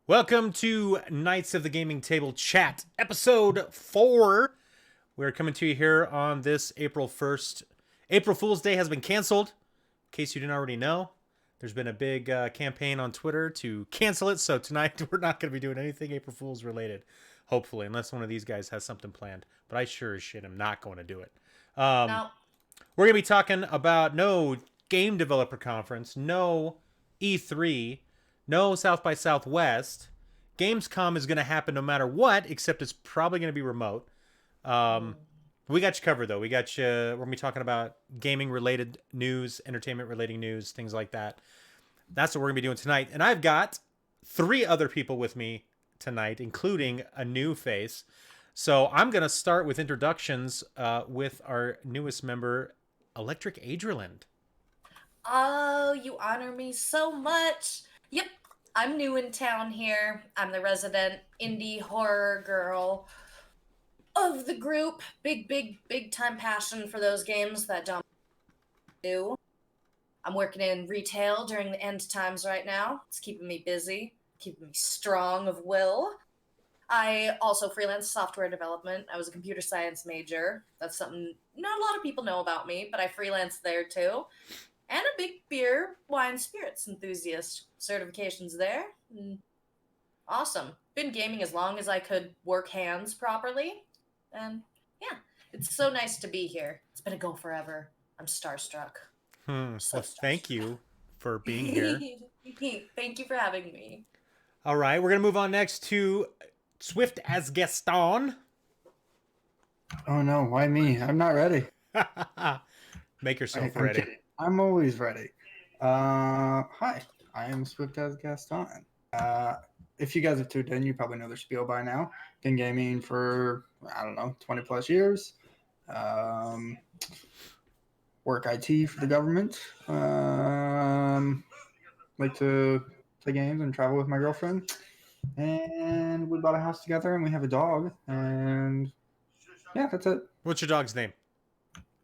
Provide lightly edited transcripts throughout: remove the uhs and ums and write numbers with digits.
Welcome to Knights of the Gaming Table Chat, episode 4. We're coming to you here on this April 1st. April Fool's Day has been canceled. In case you didn't already know, there's been a big campaign on Twitter to cancel it. So tonight we're not going to be doing anything April Fool's related, hopefully, unless one of these guys has something planned. But I sure as shit am not going to do it. No. We're going to be talking about no game developer conference, no E3, no South by Southwest. Gamescom is going to happen no matter what, except it's probably going to be remote. We got you covered, though. We got you. We're going to be talking about gaming related news, entertainment related news, things like that. That's what we're going to be doing tonight. And I've got 3 other people with me tonight, including a new face. So I'm going to start with introductions with our newest member, Electric Adriland. Oh, you honor me so much. Yep, I'm new in town here. I'm the resident indie horror girl of the group. Big time passion for those games that Dom do. I'm working in retail during the end times right now. It's keeping me busy, keeping me strong of will. I also freelance software development. I was a computer science major. That's something not a lot of people know about me, but I freelance there too. And a big beer, wine, spirits enthusiast. Certifications there. Awesome. Been gaming as long as I could work hands properly. And yeah, it's so nice to be here. It's been a go forever. I'm starstruck. So Well, thank you for being here. Thank you for having me. All right, we're going to move on next to Swift as Gaston. Oh no, why me? I'm not ready. Make yourself I'm ready. kidding. I'm always ready. Hi, I am Swift as Gaston. If you guys have tuned in, you probably know the spiel by now. Been gaming for, I don't know, 20 plus years. Work IT for the government. Like to play games and travel with my girlfriend. And we bought a house together and we have a dog. And yeah, that's it. What's your dog's name?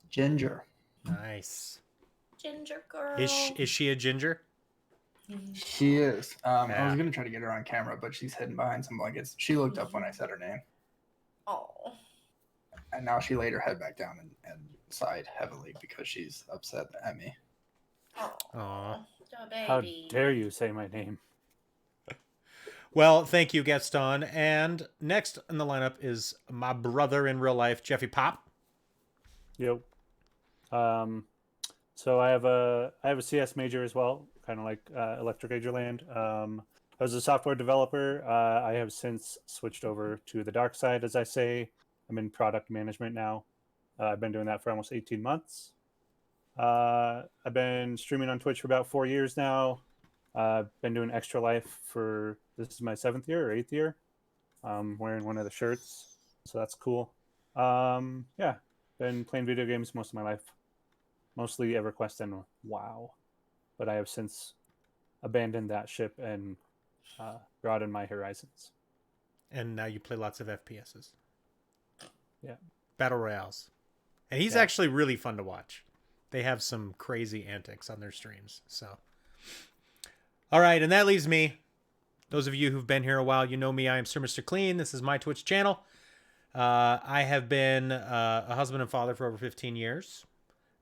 Ginger. Nice. Ginger girl. Is she a ginger? She is. I Yeah. was gonna try to get her on camera, but she's hidden behind some blankets. She looked up when I said her name, Oh. and now she laid her head back down and sighed heavily because she's upset at me. Oh. Aw. How dare you say my name? Well, thank you, Gaston. And next in the lineup is my brother in real life, Jeffy Pop. Yep. So I have a CS major as well, kind of like Electric Agerland. I was a software developer. I have since switched over to the dark side, as I say. I'm in product management now. I've been doing that for almost 18 months. I've been streaming on Twitch for about 4 years now. Been doing Extra Life for, this is my 7th year or 8th year. Wearing one of the shirts, so that's cool. Yeah, been playing video games most of my life. Mostly EverQuest and WoW. But I have since abandoned that ship and broadened my horizons. And now you play lots of FPSs. Yeah. Battle Royales. And he's actually really fun to watch. They have some crazy antics on their streams. So, all right, and that leaves me. Those of you who've been here a while, you know me. I am Sir Mr. Clean. This is my Twitch channel. I have been a husband and father for over 15 years.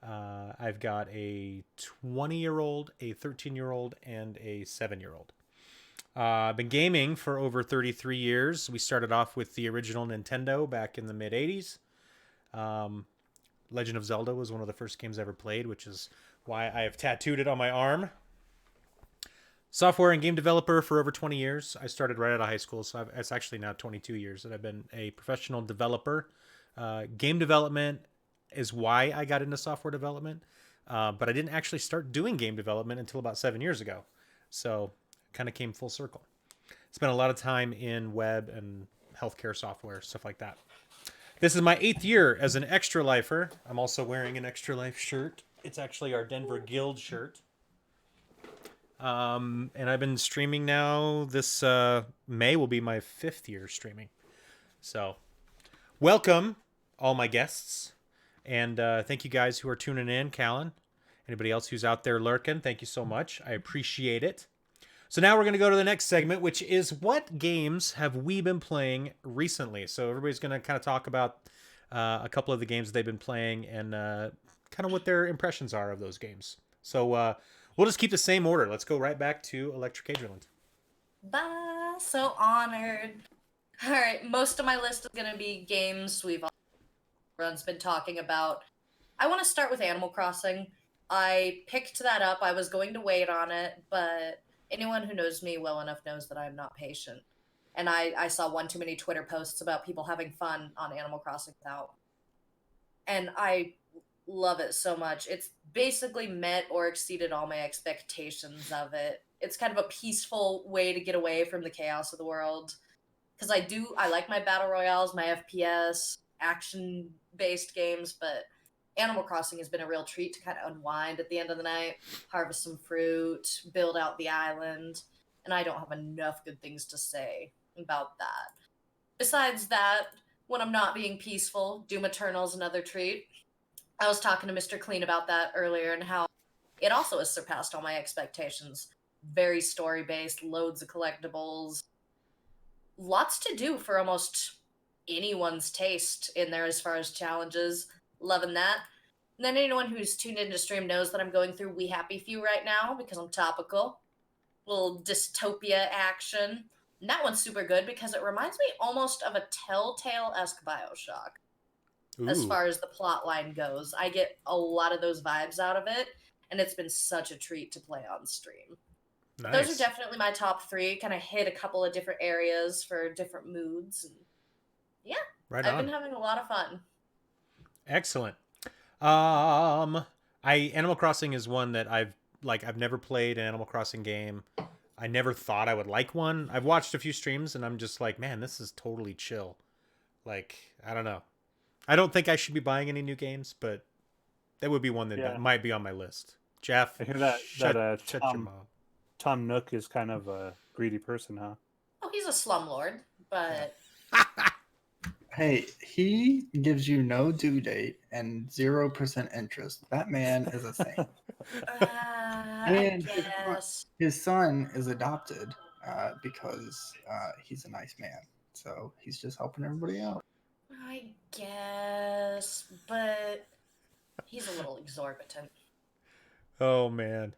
I've got a 20-year-old, a 13-year-old, and a 7-year-old. I've been gaming for over 33 years. We started off with the original Nintendo back in the mid-'80s. Legend of Zelda was one of the first games I ever played, which is why I have tattooed it on my arm. Software and game developer for over 20 years. I started right out of high school, so it's actually now 22 years that I've been a professional developer. Game development is why I got into software development, but I didn't actually start doing game development until about 7 years ago. So kind of came full circle. Spent a lot of time in web and healthcare software, stuff like that. This is my 8th year as an Extra Lifer. I'm also wearing an Extra Life shirt. It's actually our Denver Guild shirt. And I've been streaming now. This May will be my 5th year streaming. So welcome all my guests. And thank you guys who are tuning in. Callan, anybody else who's out there lurking, thank you so much. I appreciate it. So now we're going to go to the next segment, which is what games have we been playing recently? So everybody's going to kind of talk about a couple of the games they've been playing and kind of what their impressions are of those games. So we'll just keep the same order. Let's go right back to Electric Agerland. Bye. So honored. All right, most of my list is gonna be games everyone's been talking about. I want to start with Animal Crossing. I picked that up. I was going to wait on it, but anyone who knows me well enough knows that I'm not patient. And I saw one too many Twitter posts about people having fun on Animal Crossing without. And I love it so much. It's basically met or exceeded all my expectations of it. It's kind of a peaceful way to get away from the chaos of the world. Because I like my battle royales, my FPS, action based games, but Animal Crossing has been a real treat to kind of unwind at the end of the night, harvest some fruit, build out the island, and I don't have enough good things to say about that. Besides that, when I'm not being peaceful, Doom Eternal's another treat. I was talking to Mr. Clean about that earlier and how it also has surpassed all my expectations. Very story based, loads of collectibles, lots to do for almost anyone's taste in there as far as challenges. Loving that. And then anyone who's tuned into stream knows that I'm going through We Happy Few right now because I'm topical. Little dystopia action. And that one's super good because it reminds me almost of a Telltale-esque Bioshock as Ooh, far as the plot line goes. I get a lot of those vibes out of it, and it's been such a treat to play on stream. nice. Those are definitely my top three. Kind of hit a couple of different areas for different moods. And yeah, Right I've on. been having a lot of fun. Excellent. Animal Crossing is one that I've never played an Animal Crossing game. I never thought I would like one. I've watched a few streams and I'm just like, man, this is totally chill. Like, I don't know. I don't think I should be buying any new games, but that would be one that Yeah. might be on my list. Jeff, I hear that shut your Tom, mouth. Tom Nook is kind of a greedy person, huh? Oh, he's a slumlord, but Hey, he gives you no due date and 0% interest. That man is a saint. I And guess. his son is adopted because he's a nice man. So he's just helping everybody out. I guess, but he's a little exorbitant. Oh man.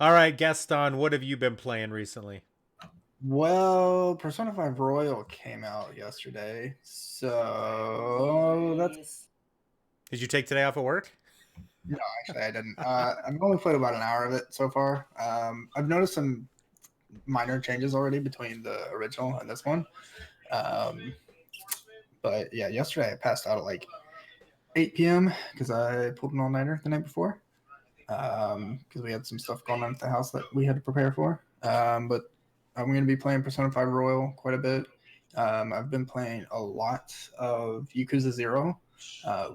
All right, Gaston, what have you been playing recently? Well, Persona 5 Royal came out yesterday. So that's Jeez. Did you take today off of work? actually I didn't. I've only played about an hour of it so far. I've noticed some minor changes already between the original and this one. But yeah, yesterday I passed out at like 8 p.m. because I pulled an all-nighter the night before. Because we had some stuff going on at the house that we had to prepare for. But I'm going to be playing Persona 5 Royal quite a bit. I've been playing a lot of Yakuza 0,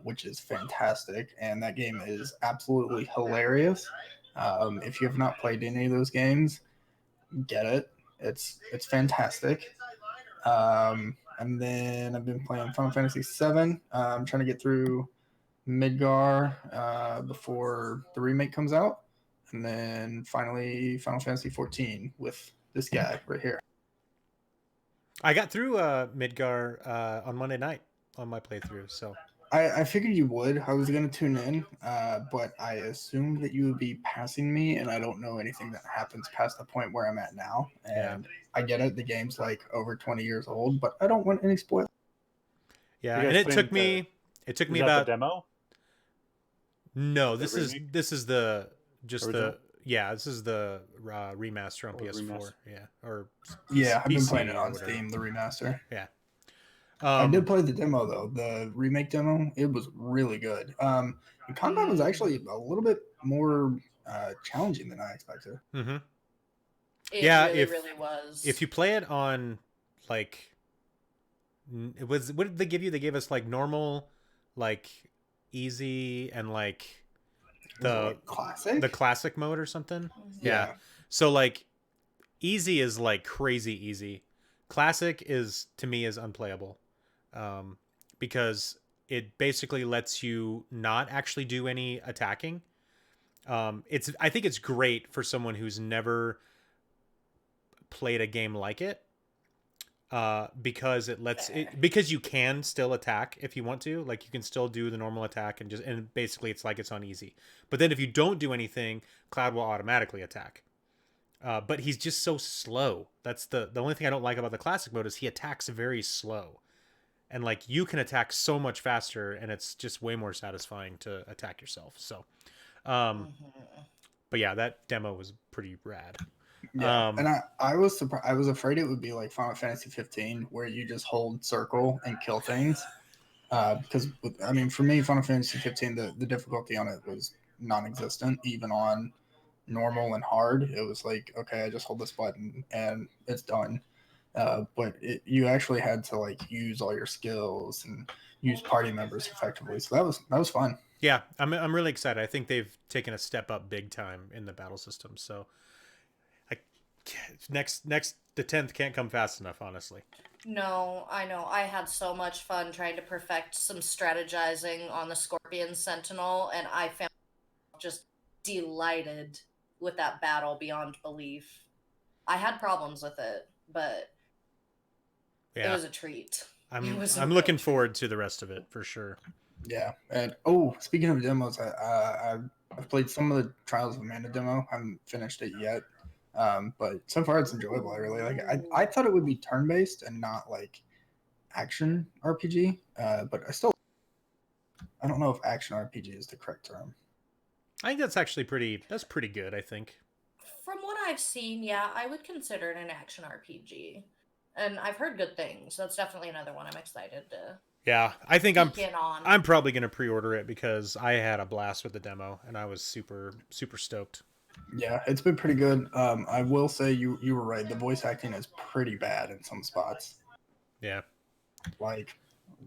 which is fantastic, and that game is absolutely hilarious. If you have not played any of those games, get it. It's fantastic. And then I've been playing Final Fantasy VII. I'm trying to get through Midgar before the remake comes out, and then finally Final Fantasy 14 with this guy right here. I got through Midgar on Monday night on my playthrough, so I figured you would. I was going to tune in, but I assumed that you would be passing me, and I don't know anything that happens past the point where I'm at now. And I get it, the game's like over 20 years old, but I don't want any spoilers. yeah, You and guys it took playing me it took Is me that about the demo? no, the this is remake? this is the just Original? the yeah, this is the remaster on Or PS4, remaster. yeah, or Yeah, I've been PC playing it or on whatever. Steam, the remaster. I I did play the demo though, the remake demo. It was really good. The combat was actually a little bit more challenging than I expected. Mm-hmm. It Yeah, really, if- really was. If you play it on like it was what did they give you? They gave us like normal, like easy, and like Was it, the like, classic. the classic mode or something. Mhm. Yeah. So like easy is like crazy easy. Classic is to me is unplayable. Because it basically lets you not actually do any attacking. I think it's great for someone who's never played a game like it. Because it lets Fair. it, because you can still attack if you want to, like you can still do the normal attack and basically it's like it's on easy. But then if you don't do anything, Cloud will automatically attack. But he's just so slow. That's the only thing I don't like about the classic mode is he attacks very slow. And like you can attack so much faster and it's just way more satisfying to attack yourself. So but yeah, that demo was pretty rad. Yeah, and I was surprised. I was afraid it would be like Final Fantasy 15, where you just hold circle and kill things. Because I mean, for me, Final Fantasy 15, the difficulty on it was non-existent, even on normal and hard. It was like, okay, I just hold this button and it's done. But you actually had to like use all your skills and use party members effectively. So that was fun. Yeah, I'm really excited. I think they've taken a step up big time in the battle system. So next the 10th can't come fast enough, honestly. No, I know. I had so much fun trying to perfect some strategizing on the Scorpion Sentinel, and I found myself just delighted with that battle beyond belief. I had problems with it, but it Yeah, was a treat. I'm was a I'm real looking treat. forward to the rest of it for sure. Yeah, and speaking of demos, I've played some of the Trials of Amanda demo. I haven't finished it yet, but so far it's enjoyable. I really like it. I thought it would be turn based and not like action RPG, but I don't know if action RPG is the correct term. I think that's actually pretty good, I think. From what I've seen, yeah, I would consider it an action RPG. And I've heard good things. That's definitely another one I'm excited to Yeah, I think peek in on. I'm probably going to pre-order it because I had a blast with the demo and I was super stoked. Yeah, it's been pretty good. I will say you were right. The voice acting is pretty bad in some spots. Yeah. Like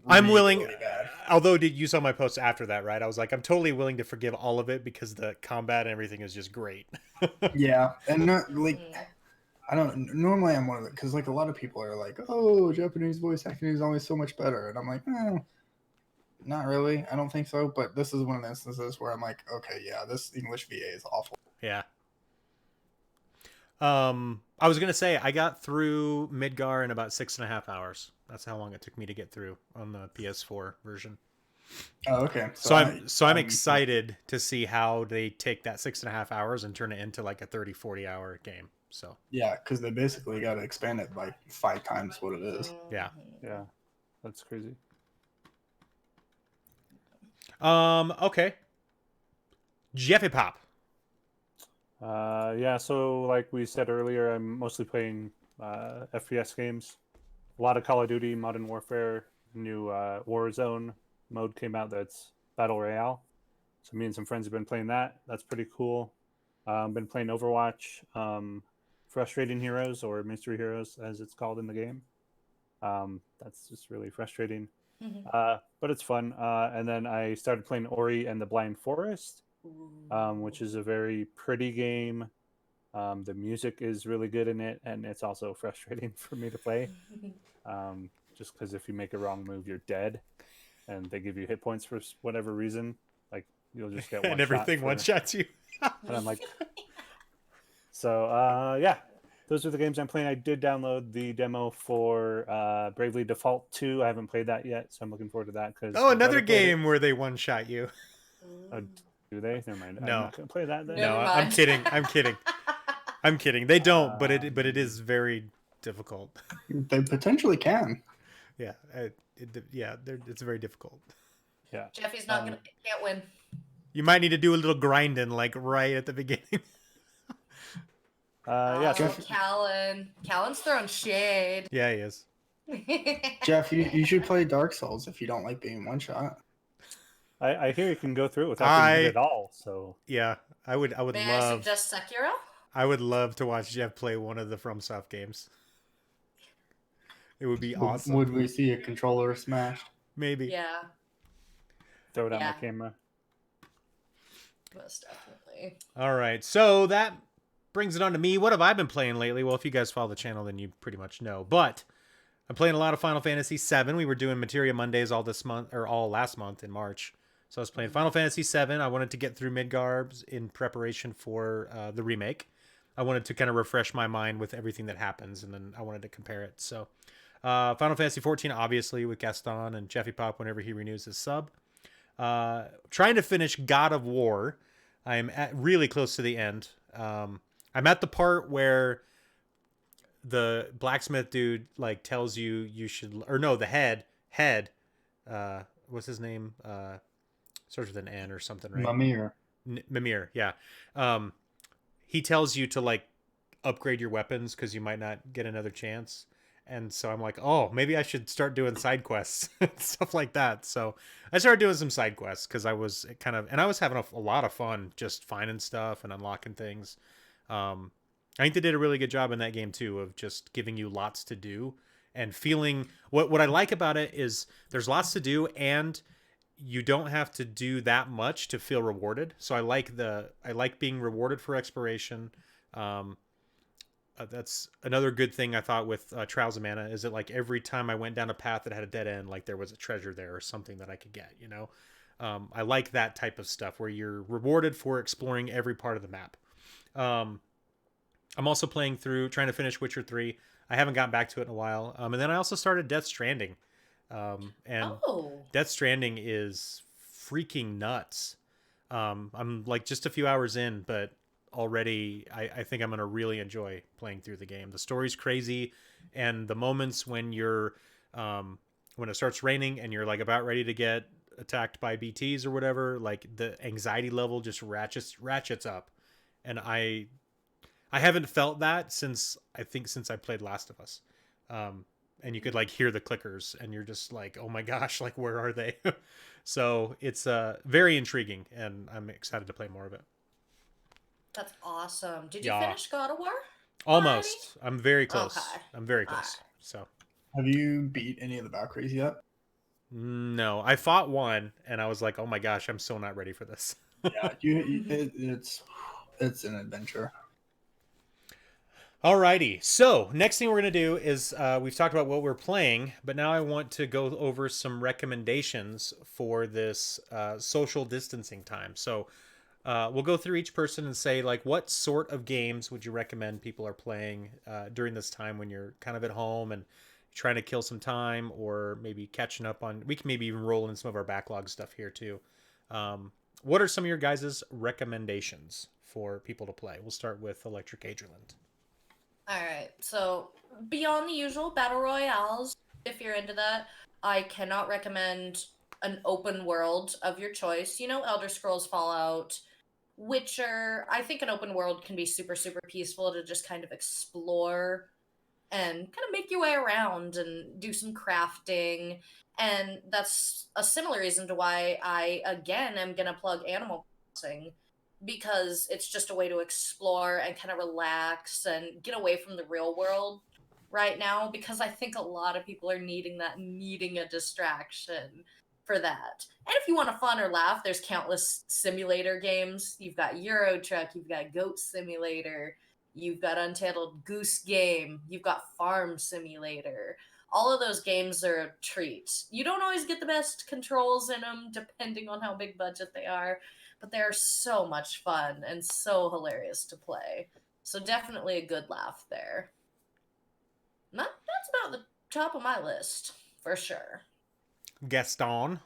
I'm willing, really bad. although you saw my post after that, right? I was like, I'm totally willing to forgive all of it because the combat and everything is just great. Yeah, and not like Mm. I don't normally I'm one of the because like a lot of people are like, oh, Japanese voice acting is always so much better, and I'm like, not really. I don't think so. But this is one of the instances where I'm like, okay, yeah, this English VA is awful. Yeah. I was gonna say I got through Midgar in about 6.5 hours. That's how long it took me to get through on the PS4 version. Oh, okay. So I'm excited to see how they take that 6.5 hours and turn it into like a 30-40 hour game. So Yeah, because they basically got to expand it by 5 times what it is. yeah. Yeah, that's crazy. Okay. Jeffy Pop. Yeah, so like we said earlier, I'm mostly playing FPS games. A lot of Call of Duty, Modern Warfare, new Warzone mode came out that's Battle Royale. So me and some friends have been playing that. That's pretty cool. Been playing Overwatch, Frustrating Heroes or Mystery Heroes as it's called in the game. That's just really frustrating. But it's fun. And then I started playing Ori and the Blind Forest, which is a very pretty game. The music is really good in it, and it's also frustrating for me to play. Just because if you make a wrong move, you're dead, and they give you hit points for whatever reason. Like you'll just get one And everything one shots you. and I'm like, so yeah, those are the games I'm playing. I did download the demo for Bravely Default 2. I haven't played that yet, so I'm looking forward to that. Cause Oh, another game where they one shot you. Do they? Never mind. No. I'm not gonna play that then. Never No, mind. I'm kidding. I'm kidding. They don't, but it is very difficult. They potentially can. Yeah, it's very difficult. Yeah. Jeffy's not gonna can't win. You might need to do a little grinding, like right at the beginning. Yeah. Oh, So Callan's throwing shade. Yeah, he is. Jeff, you should play Dark Souls if you don't like being one shot. I hear you can go through it without being hit at all. So Yeah, I would May I love. suggest Sekiro? I would love to watch Jeff play one of the FromSoft games. It would be awesome. Would we see a controller smashed? Maybe. Yeah, throw it on Yeah. the camera. most definitely. All right, so that brings it on to me. What have I been playing lately? Well, if you guys follow the channel, then you pretty much know. But I'm playing a lot of Final Fantasy VII. We were doing Materia Mondays all this month, or all last month in March. So I was playing Final Fantasy VII. I wanted to get through Midgar in preparation for the remake. I wanted to kind of refresh my mind with everything that happens, and then I wanted to compare it. So, Final Fantasy 14, obviously, with Gaston and Jeffy Pop whenever he renews his sub. Trying to finish God of War. I'm at really close to the end. I'm at the part where the blacksmith dude like tells you should, or no, the head. What's his name? Starts with an N or something, right? Mimir. Mimir, yeah. He tells you to like upgrade your weapons because you might not get another chance. And so I'm like, oh, maybe I should start doing side quests, stuff like that. So I started doing some side quests because I was and I was having a lot of fun just finding stuff and unlocking things. I think they did a really good job in that game too of just giving you lots to do and feeling what I like about it is there's lots to do and you don't have to do that much to feel rewarded. So I like being rewarded for exploration. That's another good thing I thought with Trials of Mana is that like every time I went down a path that had a dead end, like there was a treasure there or something that I could get, you know? I like that type of stuff where you're rewarded for exploring every part of the map. I'm also trying to finish Witcher 3. I haven't gotten back to it in a while. And then I also started Death Stranding. And Death Stranding is freaking nuts. I'm like just a few hours in, but already I think I'm going to really enjoy playing through the game. The story's crazy, and the moments when when it starts raining and you're like about ready to get attacked by BTs or whatever, like the anxiety level just ratchets up. And I haven't felt that since I played Last of Us. And you could like hear the clickers and you're just like, oh my gosh, like where are they? So it's very intriguing and I'm excited to play more of it. That's awesome. Did you finish God of War? Almost. I'm very close. Okay. I'm very close. Right. So Have you beat any of the Valkyries yet? no, I fought one and I was like, oh my gosh, I'm so not ready for this. Yeah, it's an adventure. Alrighty, so next thing we're going to do is we've talked about what we're playing, but now I want to go over some recommendations for this social distancing time. So we'll go through each person and say, like, what sort of games would you recommend people are playing during this time when you're kind of at home and trying to kill some time or maybe catching up on... We can maybe even roll in some of our backlog stuff here, too. What are some of your guys' recommendations for people to play? We'll start with Electric Agerland. All right. So beyond the usual battle royales, if you're into that, I cannot recommend an open world of your choice. You know, Elder Scrolls, Fallout, Witcher. I think an open world can be super, super peaceful to just kind of explore and kind of make your way around and do some crafting. And that's a similar reason to why I, again, am going to plug Animal Crossing, because it's just a way to explore and kind of relax and get away from the real world right now, because I think a lot of people are needing a distraction for that. And if you want a fun or laugh, there's countless simulator games. You've got Euro Truck, you've got Goat Simulator, you've got Untitled Goose Game, you've got Farm Simulator. All of those games are a treat. You don't always get the best controls in them, depending on how big budget they are, but they're so much fun and so hilarious to play. So definitely a good laugh there. That's about the top of my list, for sure. Gaston.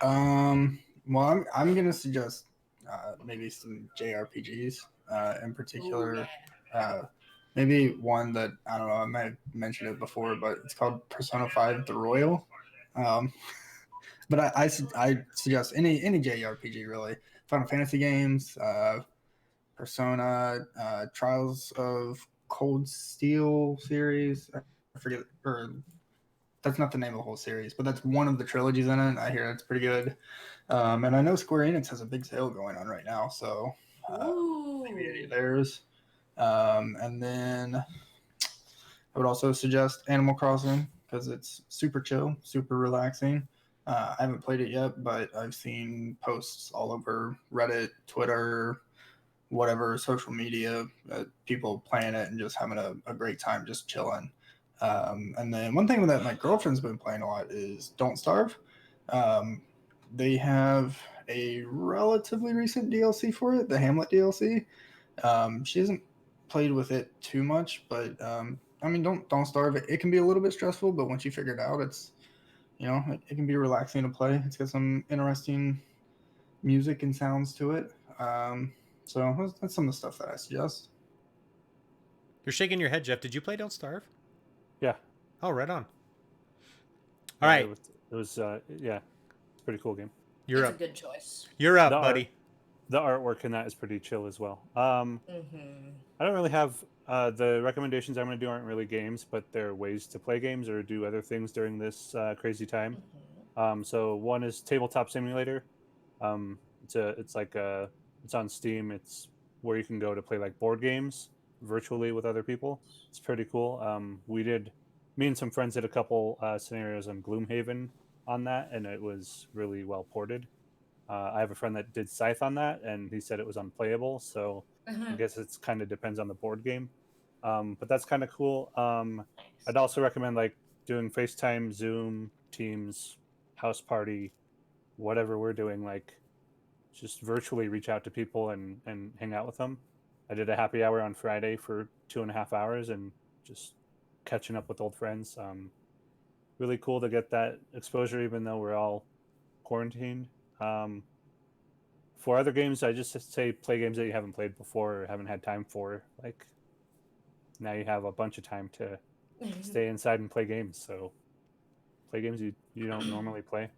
Well, I'm gonna suggest maybe some JRPGs in particular. Ooh, yeah. Maybe one that I don't know. I might have mentioned it before, but it's called Persona 5: The Royal. But I suggest any JRPG really. Final Fantasy games, Persona, Trials of Cold Steel series. I forget, or that's not the name of the whole series, but that's one of the trilogies in it. I hear it's pretty good. And I know Square Enix has a big sale going on right now, so maybe any of theirs. And then I would also suggest Animal Crossing because it's super chill, super relaxing. I haven't played it yet, but I've seen posts all over Reddit, Twitter, whatever, social media, people playing it and just having a great time, just chilling. And then one thing that my girlfriend's been playing a lot is Don't Starve. They have a relatively recent DLC for it, the Hamlet DLC. She hasn't played with it too much, but I mean, don't starve it. It can be a little bit stressful, but once you figure it out, it's it can be relaxing to play. It's got some interesting music and sounds to it. So that's some of the stuff that I suggest. You're shaking your head, Jeff. Did you play Don't Starve? Yeah. Oh, right on. Yeah, All right, It was yeah, pretty cool game. you're It's up. a good choice. You're up, The art- buddy. The artwork in that is pretty chill as well. Mm-hmm. I don't really have the recommendations I'm going to do aren't really games, but they're ways to play games or do other things during this crazy time. So one is Tabletop Simulator. It's on Steam. It's where you can go to play like board games virtually with other people. It's pretty cool. Me and some friends did a couple scenarios on Gloomhaven on that, and it was really well ported. I have a friend that did Scythe on that, and he said it was unplayable. So I guess it's kind of depends on the board game. But that's kind of cool. I'd also recommend like doing FaceTime, Zoom, Teams, House Party, whatever we're doing. Like just virtually reach out to people and hang out with them. I did a happy hour on Friday for 2.5 hours and just catching up with old friends. Really cool to get that exposure, even though we're all quarantined. For other games, I just say play games that you haven't played before or haven't had time for. Like now you have a bunch of time to stay inside and play games. So play games you don't normally play.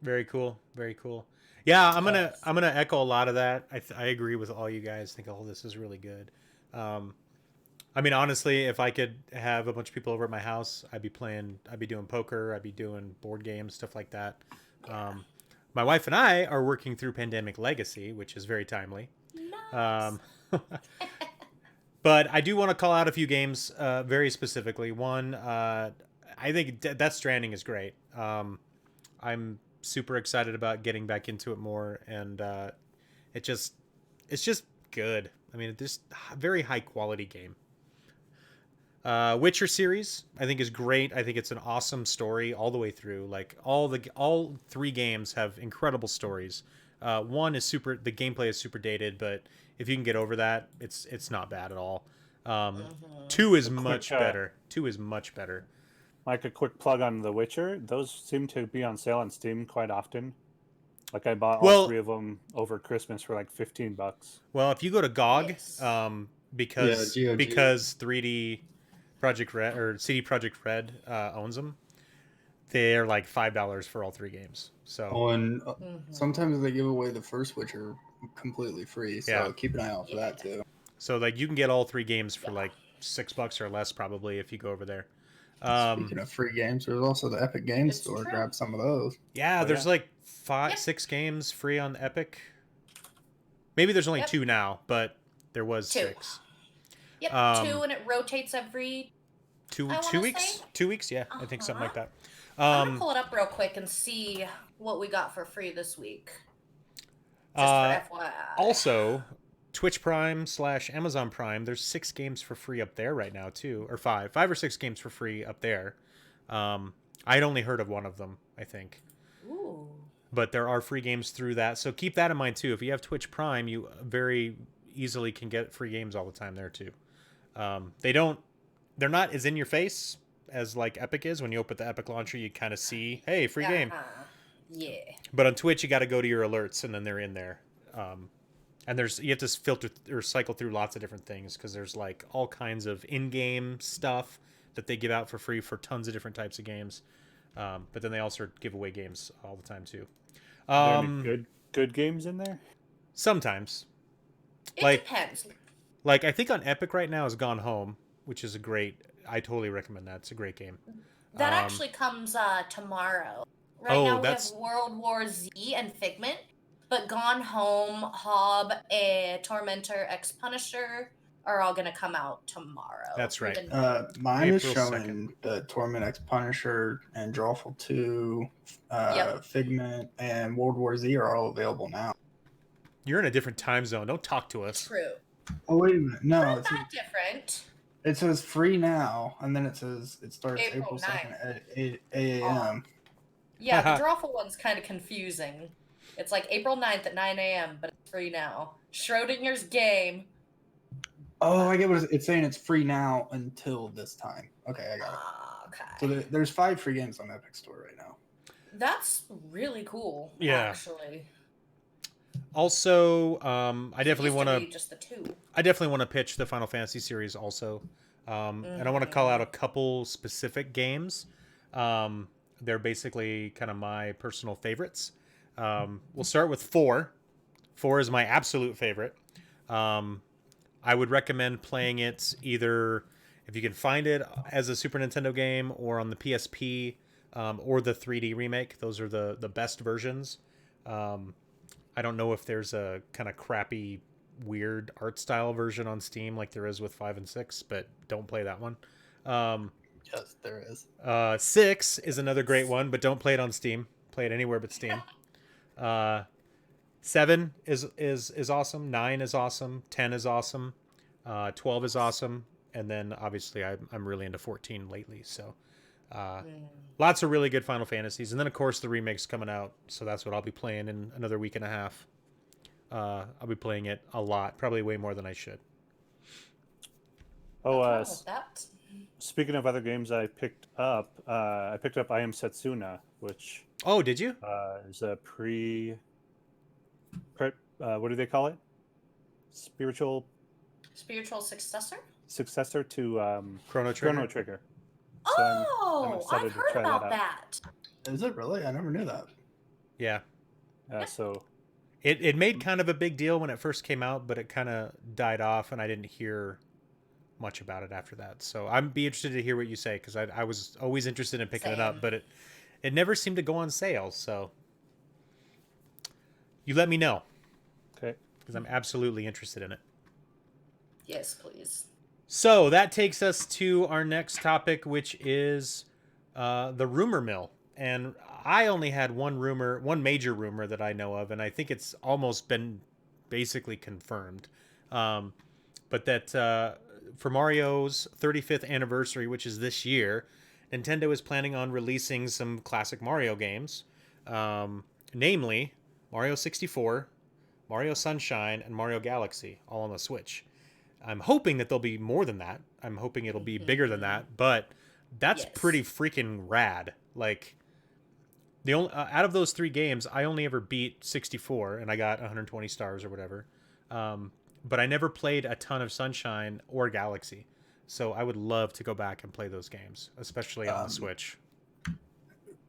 Very cool. Very cool. Yeah, I'm gonna Yes. I'm gonna echo a lot of that. I agree with all you guys. I think all this is really good. I mean, honestly, if I could have a bunch of people over at my house, I'd be doing poker, I'd be doing board games, stuff like that. My wife and I are working through Pandemic Legacy, which is very timely. Nice. But I do want to call out a few games very specifically. One, I think Death Stranding is great. I'm super excited about getting back into it more, and it's just good. I mean, just very high quality game. Witcher series, I think, is great. I think it's an awesome story all the way through. Like all three games have incredible stories. One is the gameplay is super dated, but if you can get over that, it's not bad at all. Two is much better. Two is much better. Like a quick plug on The Witcher, those seem to be on sale on Steam quite often. Like I bought all three of them over Christmas for like $15. Well, if you go to GOG, Yes. because Yeah, GOG. because 3D Project Red or CD Project Red owns them, they're like $5 for all three games. So Oh, and sometimes they give away the first Witcher completely free, so Yeah. keep an eye out for that too. so like you can get all three games for like $6 or less probably if you go over there. Speaking of free games, there's also the Epic Games It's Store. true. Grab some of those. Yeah, Oh, there's yeah. like Yep. 6 games free on Epic. Maybe there's only Yep. 2 now, but there was 2. 6. Yep, Um, 2, and it rotates every. Two I two wanna weeks? say- 2 weeks, yeah. I think something like that. I'm gonna pull it up real quick and see what we got for free this week. Just Uh, for FYI. Also, Twitch Prime / Amazon Prime, there's 6 games for free up there right now too, or 5 or 6 games for free up there. I'd only heard of one of them, I think, Ooh. but there are free games through that. So keep that in mind too. If you have Twitch Prime, you very easily can get free games all the time there too. They're not as in your face as like Epic is. When you open the Epic launcher, you kind of see, hey, free game. Yeah. But on Twitch, you got to go to your alerts, and then they're in there. And you have to filter or cycle through lots of different things because there's like all kinds of in-game stuff that they give out for free for tons of different types of games. But then they also give away games all the time too. Are there any good games in there? Sometimes, It Like- depends. like I think on Epic right now is Gone Home, which is I totally recommend that. It's a great game. That Um, actually comes tomorrow. Right Oh, now we that's- have World War Z and Figment, but Gone Home, Hob, Tormentor, X Punisher are all gonna come out tomorrow. That's through right. the Mine is April showing the Torment X Punisher and Drawful 2, Yep. Figment, and World War Z are all available now. You're in a different time zone. Don't talk to us. True. Oh, wait a minute. No, Not that different. it says free now, and then it says it starts April April 2nd 9th. at 8 a.m. Yeah, the Drawful one's kind of confusing. It's like April 9th at 9 a.m., but it's free now. Schrodinger's game. Oh, I get what it's saying. It's free now until this time. Okay, I got it. Okay. So there's 5 free games on Epic Store right now. That's really cool. Yeah. Actually. Also, I It definitely used want to to. be just the 2. I definitely want to pitch the Final Fantasy series also, and I want to call out a couple specific games. They're basically kind of my personal favorites. We'll start with 4. 4 is my absolute favorite. I would recommend playing it either if you can find it as a Super Nintendo game or on the PSP or the 3D remake. Those are the best versions. I don't know if there's a kind of crappy, weird art style version on Steam like there is with 5 and 6, but don't play that one. Yes, there is. 6 is another great one, but don't play it on Steam. Play it anywhere but Steam. 7 is awesome. 9 is awesome. 10 is awesome. 12 is awesome. And then obviously I'm really into 14 lately. So lots of really good Final Fantasies. And then of course the remake's coming out. So that's what I'll be playing in another week and a half. I'll be playing it a lot, probably way more than I should. That. Speaking of other games I picked up I Am Setsuna, which Oh, did you? is a what do they call it? Spiritual successor to Chrono Trigger. Chrono Trigger. So I'm Oh, excited I've to heard try that about out. that. Is it really? I never knew that. Yeah. So It made kind of a big deal when it first came out, but it kind of died off, and I didn't hear much about it after that. So I'd be interested to hear what you say, because I was always interested in picking it up, Same. but it never seemed to go on sale. So you let me know, okay. because I'm absolutely interested in it. Yes, please. So that takes us to our next topic, which is the rumor mill. And I only had one major rumor that I know of, and I think it's almost been basically confirmed. But that for Mario's 35th anniversary, which is this year, Nintendo is planning on releasing some classic Mario games, namely Mario 64, Mario Sunshine, and Mario Galaxy, all on the Switch. I'm hoping that there'll be more than that. I'm hoping it'll be bigger than that, but that's Yes. pretty freaking rad. Like, the only out of those 3 games, I only ever beat 64, and I got 120 stars or whatever. But I never played a ton of Sunshine or Galaxy, so I would love to go back and play those games, especially on the Switch.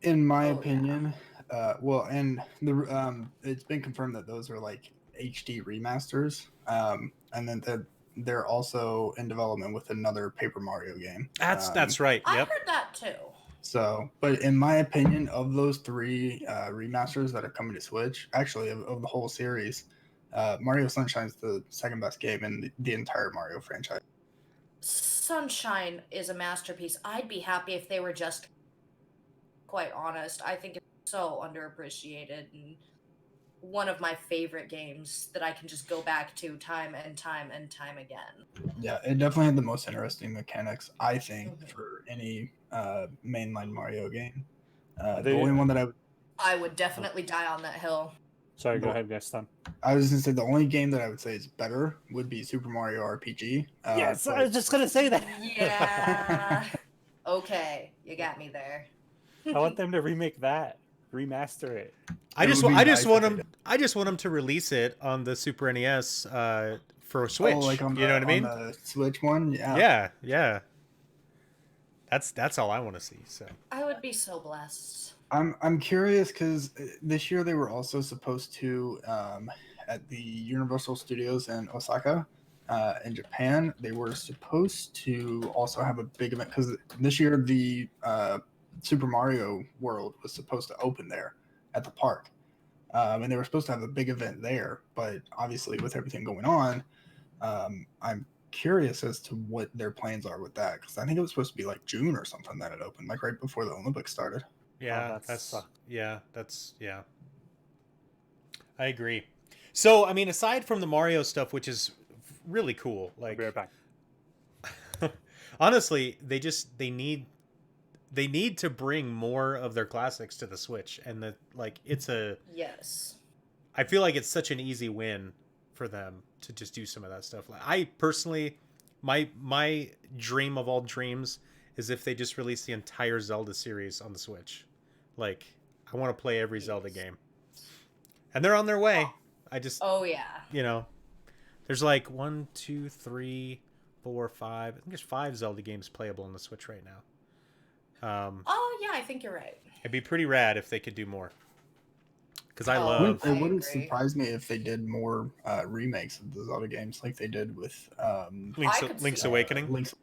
In my Oh, yeah. opinion, and it's been confirmed that those are like HD remasters, and then they're also in development with another Paper Mario game. That's right. I Yep. heard that too. So, but in my opinion, of those 3 remasters that are coming to Switch, actually of the whole series, Mario Sunshine's the second best game in the entire Mario franchise. Sunshine is a masterpiece. I'd be happy if they were just quite honest. I think it's so underappreciated and one of my favorite games that I can just go back to time and time and time again. Yeah, it definitely had the most interesting mechanics, I think, Mhm. for any mainline Mario game. They- The only one that I would definitely die on that hill. Sorry, go Well- ahead, Gaston. I was gonna say the only game that I would say is better would be Super Mario RPG. Yes, I but- was just gonna say that. Yeah. Okay, you got me there. I want them to remake that, remaster it. I It just would be want nice if they I just want them to release it on the Super NES for Switch. Oh, like on you know what I mean? On the Switch one, Yeah. That's all I want to see. So I would be so blessed. I'm curious because this year they were also supposed to at the Universal Studios in Osaka, in Japan. They were supposed to also have a big event because this year the Super Mario World was supposed to open there at the park, and they were supposed to have a big event there. But obviously, with everything going on, I'm curious as to what their plans are with that because I think it was supposed to be like June or something that it opened, like right before the Olympics started. yeah, that sucks. that's I agree. So I mean, aside from the Mario stuff, which is really cool, I'll like be right back. honestly, they need to bring more of their classics to the Switch, and it's a Yes. I feel like it's such an easy win for them to just do some of that stuff. Like, I personally, my dream of all dreams is if they just release the entire Zelda series on the Switch. Like, I want to play every Zelda game, and they're on their way. I just, Oh yeah. you know, there's like 1, 2, 3, 4, 5. I think there's 5 Zelda games playable on the Switch right now. Oh yeah, I think you're right. It'd be pretty rad if they could do more. Because I Oh, love I It wouldn't agree. surprise me if they did more remakes of the Zelda games like they did with I could Link's see that. Awakening. Link's.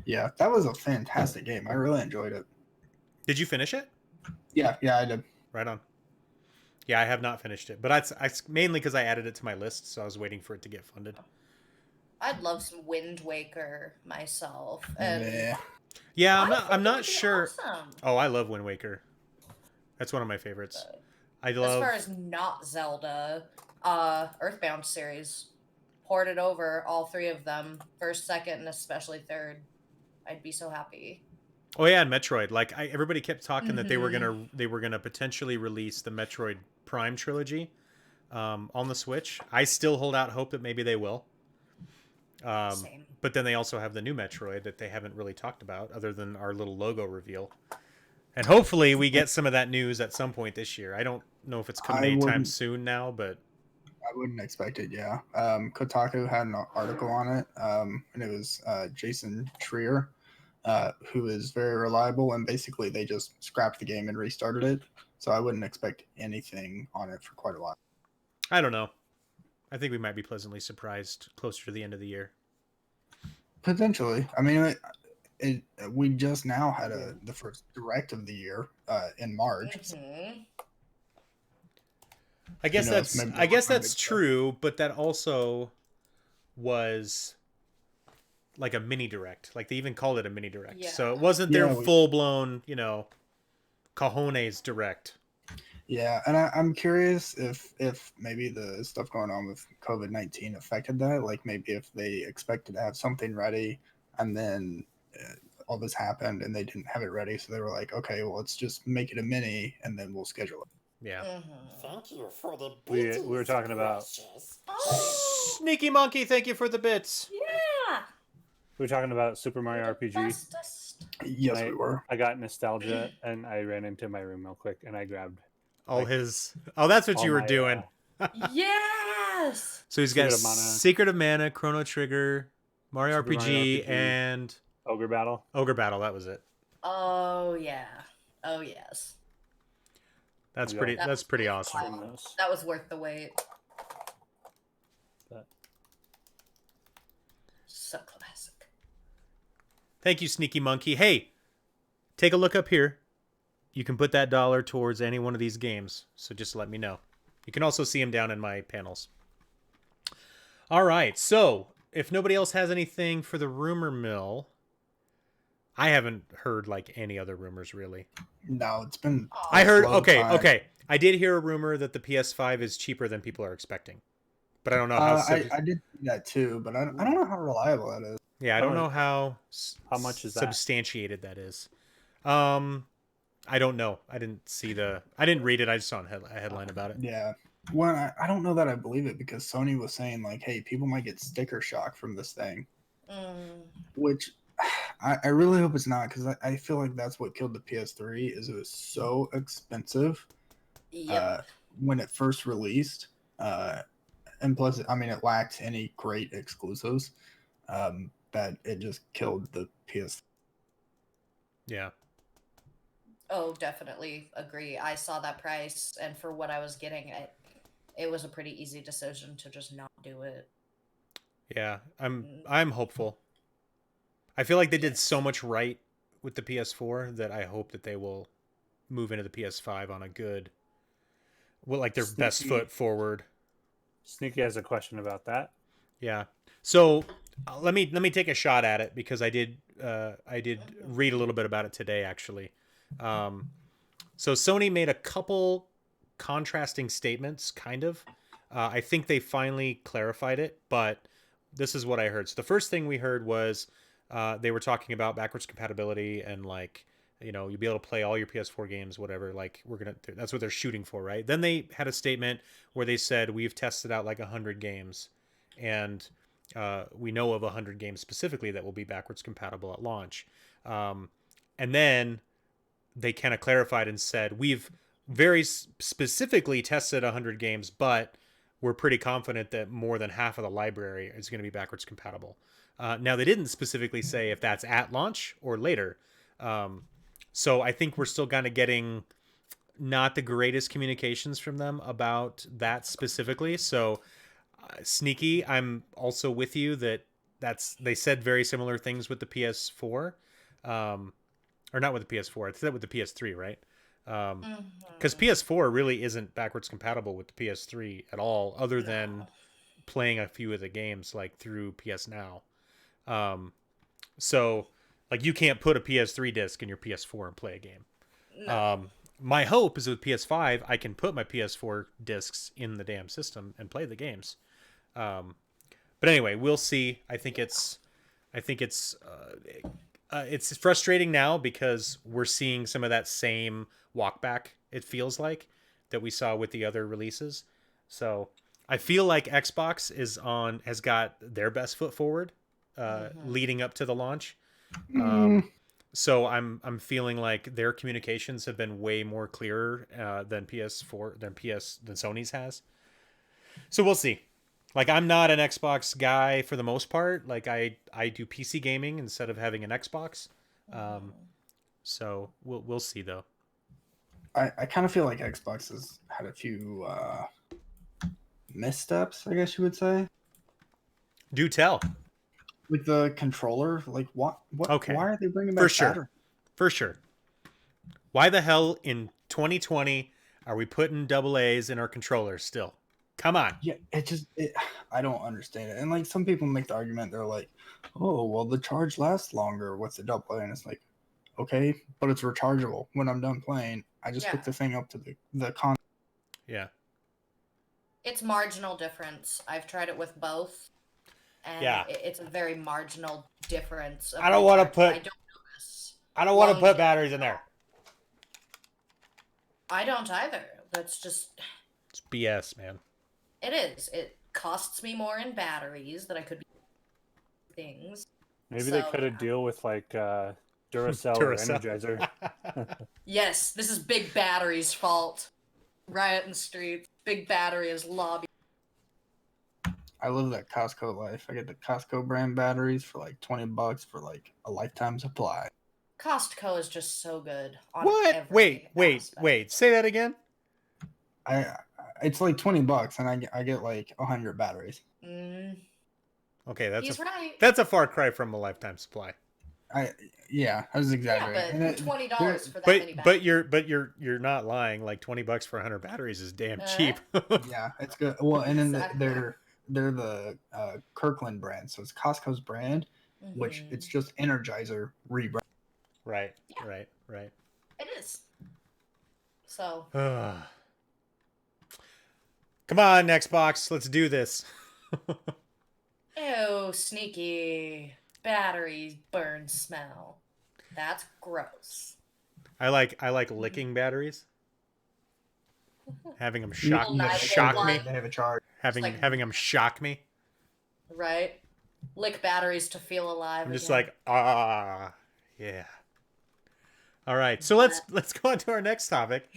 Yeah, that was a fantastic game. I really enjoyed it. Did you finish it? Yeah, I did. Right on. Yeah, I have not finished it, but I mainly because I added it to my list, so I was waiting for it to get funded. I'd love some Wind Waker myself. And Meh. Yeah, I I'm not. think I'm it not would be sure. awesome. Oh, I love Wind Waker. That's one of my favorites. I As love. far as not Zelda, Earthbound series, ported over all 3 of them, first, second, and especially third. I'd be so happy. Oh yeah, and Metroid. Like everybody kept talking that Mm-hmm. they were gonna potentially release the Metroid Prime trilogy on the Switch. I still hold out hope that maybe they will. Same. But then they also have the new Metroid that they haven't really talked about, other than our little logo reveal. And hopefully we get some of that news at some point this year. I don't know if it's coming I anytime wouldn't- soon now, but I wouldn't expect it. Yeah. Kotaku had an article on it, and it was Jason Schreier, who is very reliable, and basically they just scrapped the game and restarted it. So I wouldn't expect anything on it for quite a while. I don't know. I think we might be pleasantly surprised closer to the end of the year. Potentially. I mean, we just now had the first direct of the year in March. Mhm. I guess Who knows, that's maybe I guess they'll that's find it. true, but that also was like a mini direct. Like they even called it a mini direct. So it Yeah. wasn't their Yeah, full blown, cojones direct. Yeah, and I'm curious if maybe the stuff going on with COVID-19 affected that. Like maybe if they expected to have something ready, and then all this happened and they didn't have it ready, so they were like, okay, well, let's just make it a mini and then we'll schedule it. Yeah. Mhm. Thank you for the We were talking about- Oh, Sneaky monkey, thank you for the bits. yeah. We were talking about Super Mario RPG. Bestest. Yes, I- we were. I got nostalgia and I ran into my room real quick and I grabbed All Like, his. Oh, that's what all you were my, doing. Yes. So he's got Secret of Mana. Secret of Mana, Chrono Trigger, Mario Super Mario RPG, RPG. and Ogre Battle. Ogre Battle. That was it. Oh yeah. Oh yes. That's Yeah. pretty. That That's was pretty pretty awesome. wild. From those. That was worth the wait. But So classic. Thank you, Sneaky Monkey. Hey, take a look up here. You can put that dollar towards any one of these games. So just let me know. You can also see them down in my panels. All right. So if nobody else has anything for the rumor mill, I haven't heard like any other rumors really. No, it's been. Aw. I heard. slow Okay. time. Okay. I did hear a rumor that the PS5 is cheaper than people are expecting, but I don't know how. I did see that too, but I don't know how reliable that is. Yeah, I don't know how How much is that? substantiated that is. I don't know. I didn't read it. I just saw a headline about it. Yeah. Well, I don't know that I believe it because Sony was saying like, hey, people might get sticker shock from this thing, Mm. which I really hope it's not because I feel like that's what killed the PS3 is it was so expensive Yep. when it first released, and plus, I mean, it lacked any great exclusives, that it just killed the PS. Yeah. Oh, definitely agree. I saw that price, and for what I was getting, it was a pretty easy decision to just not do it. Yeah. I'm hopeful. I feel like they did so much right with the PS4 that I hope that they will move into the PS5 on a good, like their best Sneaky. foot forward. Sneaky has a question about that. Yeah. So let me take a shot at it because I did read a little bit about it today actually. So Sony made a couple contrasting statements, kind of. I think they finally clarified it, but this is what I heard. So the first thing we heard was they were talking about backwards compatibility and like You'll be able to play all your PS4 games, whatever. Like that's what they're shooting for, right? Then they had a statement where they said we've tested out like 100 games, and we know of 100 games specifically that will be backwards compatible at launch. And then they kind of clarified and said we've very specifically tested 100 games, but we're pretty confident that more than half of the library is going to be backwards compatible. Now, they didn't specifically say if that's at launch or later. So I think we're still kind of getting not the greatest communications from them about that specifically. So sneaky, I'm also with you that they said very similar things with the PS4, or not with the PS4. I said with the PS3, right? Because PS4 really isn't backwards compatible with the PS3 at all, other than playing a few of the games like through PS Now. So like you can't put a PS3 disc in your PS4 and play a game. No. My hope is with PS5 I can put my PS4 discs in the damn system and play the games. But anyway, we'll see. I think it's frustrating now because we're seeing some of that same walkback, it feels like, that we saw with the other releases. So I feel like Xbox has got their best foot forward leading up to the launch. So I'm feeling like their communications have been way more clearer than Sony's has. So we'll see. Like, I'm not an Xbox guy for the most part. Like, I do PC gaming instead of having an Xbox. So we'll see though. I kind of feel like Xbox has had a few missteps, I guess you would say. Do tell. With the controller, like what? Okay. Why are they bringing back battery? For sure. Why the hell in 2020 are we putting AA's in our controllers still? Come on. Yeah, I don't understand it. And like some people make the argument, they're like, "Oh, well, the charge lasts longer with the AA," and it's like, okay, but it's rechargeable. When I'm done playing, I just hook the thing up to the con. Yeah. It's marginal difference. I've tried it with both. And it's a very marginal difference. I don't want to put batteries in there. I don't either. That's just... It's BS, man. It is. It costs me more in batteries that I could be things. Maybe they cut a deal with like Duracell or Energizer. Yes, this is Big Battery's fault. Riot in the streets. Big Battery is lobby. I live that Costco life. I get the Costco brand batteries for like $20 for like a lifetime supply. Costco is just so good. On what? Wait. Say that again. It's like $20 and I get like 100 batteries. Okay, He's right. That's a far cry from a lifetime supply. I was exaggerating. Yeah, but $20 for that many batteries. But you're not lying. Like $20 for 100 batteries is damn cheap. Yeah, it's good. Well, and then they're the Kirkland brand, so it's Costco's brand, which it's just Energizer rebrand. Right. It is. So. Come on, Xbox, let's do this. Ew, sneaky battery burn smell. That's gross. I like licking batteries. Having them shock me. They have a charge. Having them shock me. Right? Lick batteries to feel alive. I'm just like, yeah. All right, so let's go on to our next topic,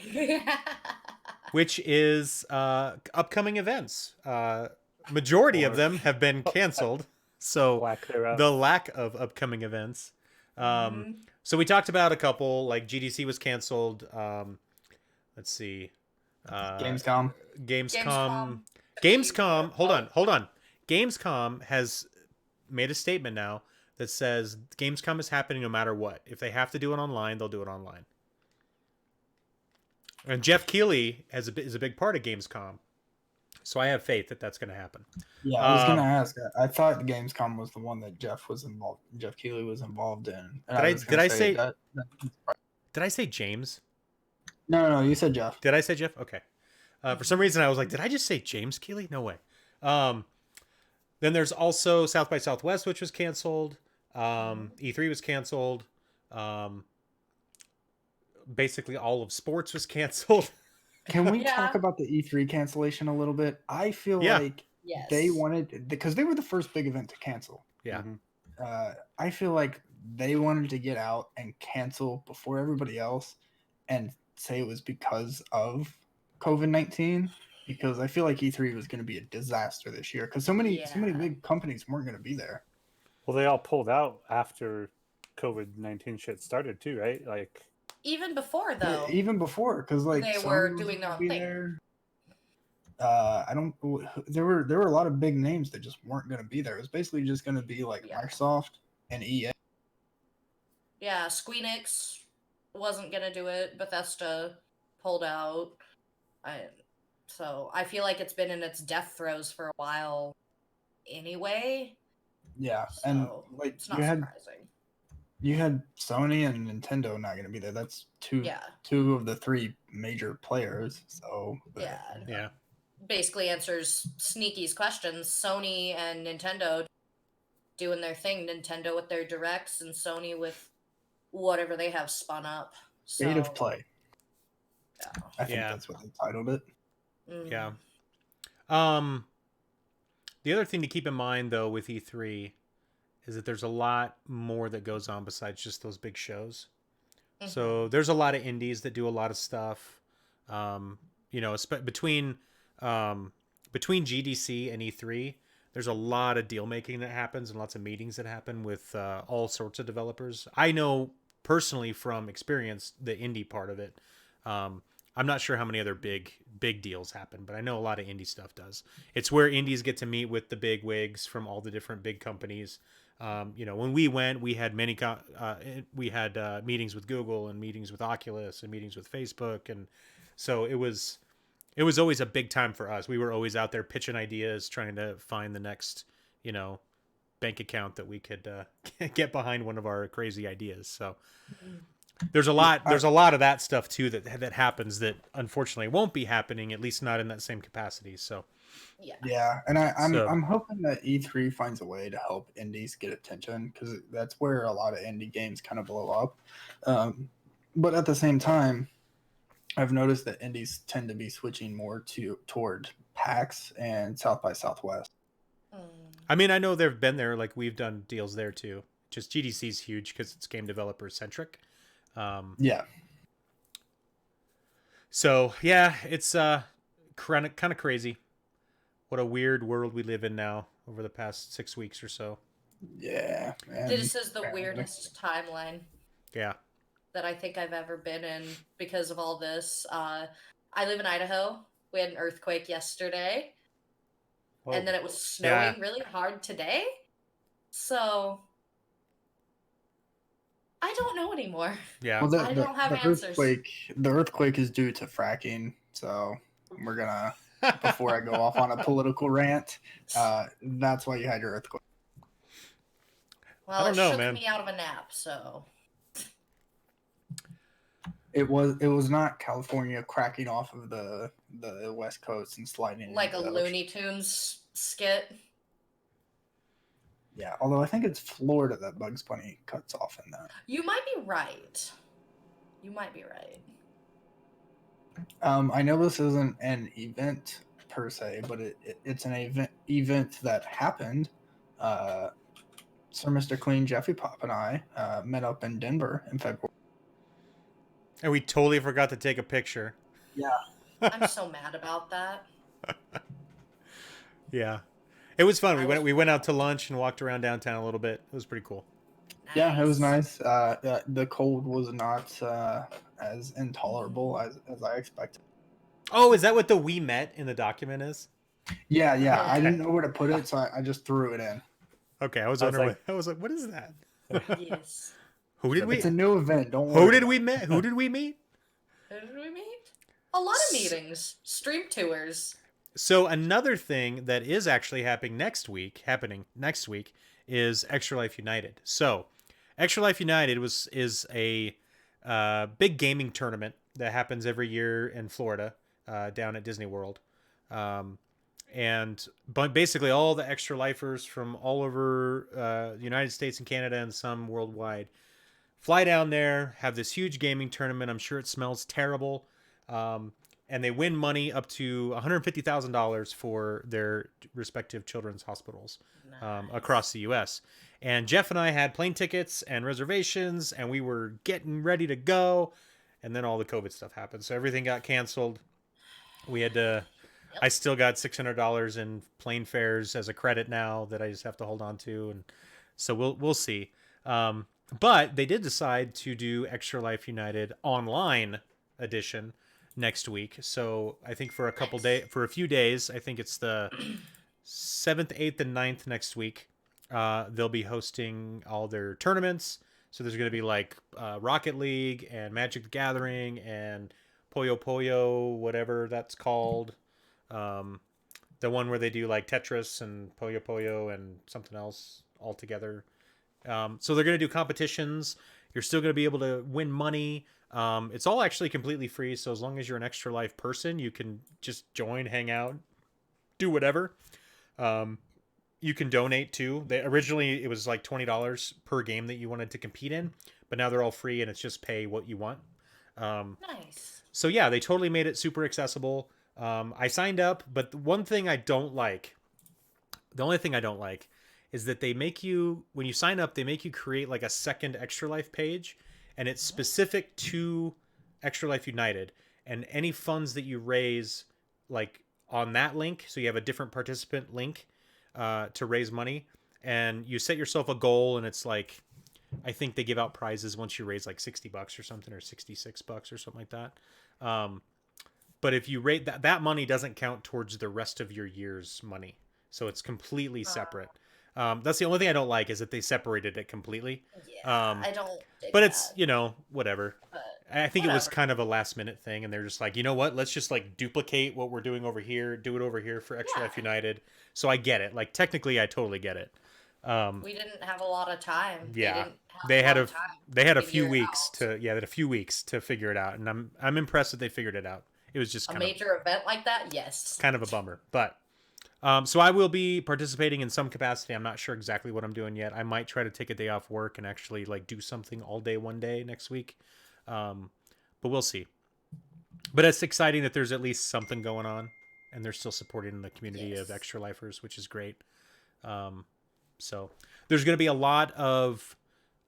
which is upcoming events. Majority of them have been canceled, so the lack of upcoming events. So we talked about a couple, like GDC was canceled. Let's see. Gamescom. Hold on. Gamescom has made a statement now that says Gamescom is happening no matter what. If they have to do it online, they'll do it online. And Jeff Keighley is a big part of Gamescom, so I have faith that that's going to happen. Yeah, I was going to ask. I thought Gamescom was the one that Jeff Keighley was involved in. Did I say James? No, you said Jeff. Did I say Jeff? Okay. For some reason, I was like, did I just say James Keighley? No way. Then there's also South by Southwest, which was canceled. E3 was canceled. basically all of sports was canceled. Can we Yeah. talk about the E3 cancellation a little bit? I feel Yeah. like Yes. they wanted, because they were the first big event to cancel. Yeah. Mhm. I feel like they wanted to get out and cancel before everybody else and say it was because of COVID-19. Because I feel like E3 was going to be a disaster this year because so many Yeah. big companies weren't going to be there. Well, they all pulled out after COVID-19 shit started too, right? Like, Even before though. Even before, because like They Sony were wasn't doing their gonna own be thing. there. I don't. There were a lot of big names that just weren't going to be there. It was basically just going to be like Yeah. Microsoft and EA. Yeah, Squeenix wasn't gonna do it. Bethesda pulled out. So I feel like it's been in its death throes for a while anyway. Yeah, So and like it's not you had surprising. Sony and Nintendo not going to be there. That's Yeah. two of the three major players. So Yeah. Yeah. Basically answers Sneaky's questions. Sony and Nintendo doing their thing. Nintendo with their directs and Sony with whatever they have spun up. state of So, play. yeah. I think Yeah. that's what they titled it. Mm. Yeah. The other thing to keep in mind though with E3 is that there's a lot more that goes on besides just those big shows. Mhm. So there's a lot of indies that do a lot of stuff. You know, between GDC and E3, there's a lot of deal making that happens and lots of meetings that happen with all sorts of developers. I know personally from experience the indie part of it. I'm not sure how many other big deals happen, but I know a lot of indie stuff does. It's where indies get to meet with the big wigs from all the different big companies. You know, when we went, we had meetings with Google and meetings with Oculus and meetings with Facebook, and so it was always a big time for us. We were always out there pitching ideas, trying to find the next, you know, bank account that we could get behind one of our crazy ideas. So there's a lot of that stuff too that happens that unfortunately won't be happening, at least not in that same capacity. So Yeah. Yeah, and I'm So- I'm hoping that E3 finds a way to help indies get attention because that's where a lot of indie games kind of blow up. But at the same time, I've noticed that indies tend to be switching more toward PAX and South by Southwest. Mm. I mean, I know they've been there, like we've done deals there too. Just GDC's huge because it's game developer centric. Yeah, So yeah, it's kind of crazy. What a weird world we live in now over the past 6 weeks or so. yeah. And This is the weirdest timeline Yeah. that I think I've ever been in because of all this. I live in Idaho. We had an earthquake yesterday, and then it was snowing really hard today. So I don't know anymore. Yeah. Well, I don't have answers. The earthquake is due to fracking, so we're gonna. Before I go off on a political rant, that's why you had your earthquake. Well, don't it know, shook man. me out of a nap, so It was not California cracking off of the west coast and sliding like a into the ocean. Looney Tunes skit. Yeah, although I think it's Florida that Bugs Bunny cuts off in that. You might be right. You might be right. I know this isn't an event per se, but it's an event that happened. Sir Mr. Clean, Jeffy Pop, and I met up in Denver in February. And we totally forgot to take a picture. Yeah, I'm so mad about that. Yeah. It was fun. I We went out to lunch and walked around downtown a little bit. It was pretty cool. yeah, it was nice. The cold was not as intolerable as I expected. Oh, is that what the "we met" in the document is? Yeah, Okay. I didn't know where to put it, so I just threw it in. Okay, I was I was wondering. like- I was like, what is that? Yes. Who did we? It's a new event. Don't worry. Who did about we it. meet? Who did we meet? Who did we meet? A lot of meetings, stream tours. So another thing that is actually happening next week is Extra Life United. So Extra Life United is a big gaming tournament that happens every year in Florida, down at Disney World. But basically all the extra lifers from all over the United States and Canada and some worldwide fly down there, have this huge gaming tournament. I'm sure it smells terrible. And they win money up to $150,000 for their respective children's hospitals across the U.S. And Jeff and I had plane tickets and reservations, and we were getting ready to go. And then all the COVID stuff happened. So everything got canceled. We had to... I still got $600 in plane fares as a credit now that I just have to hold on to. And so we'll see. But they did decide to do Extra Life United online edition next week. So I think for a few days, I think it's the 7th, 8th, and 9th next week. They'll be hosting all their tournaments. So there's going to be like Rocket League and Magic the Gathering and Puyo Puyo, whatever that's called. The one where they do like Tetris and Puyo Puyo and something else all together. So they're going to do competitions. You're still going to be able to win money. It's all actually completely free. So as long as you're an Extra Life person, you can just join, hang out, do whatever. You can donate too. Originally it was like $20 per game that you wanted to compete in, but now they're all free and it's just pay what you want. Nice. So yeah, they totally made it super accessible. I signed up, but the only thing I don't like is that they make you, when you sign up, they make you create like a second Extra Life page, and it's specific to Extra Life United, and any funds that you raise like on that link, so you have a different participant link to raise money, and you set yourself a goal, and it's like, I think they give out prizes once you raise like $60 or something, or $66 or something like that. But if you rate that money doesn't count towards the rest of your year's money. So it's completely separate. That's the only thing I don't like, is that they separated it completely. Yeah, I don't. But it's, whatever. But I think it was kind of a last minute thing. And they're just like, you know what? Let's just like duplicate what we're doing over here. Do it over here for Extra Life United. So I get it. Like technically I totally get it. We didn't have a lot of time. Yeah. They They had a figure few it weeks out. they had a few weeks to figure it out. And I'm impressed that they figured it out. It was just A major event like that, yes. kind of a bummer, but so I will be participating in some capacity. I'm not sure exactly what I'm doing yet. I might try to take a day off work and actually like do something all day one day next week, but we'll see. But it's exciting that there's at least something going on, and they're still supporting the community of Extra Lifers, which is great. So there's going to be a lot of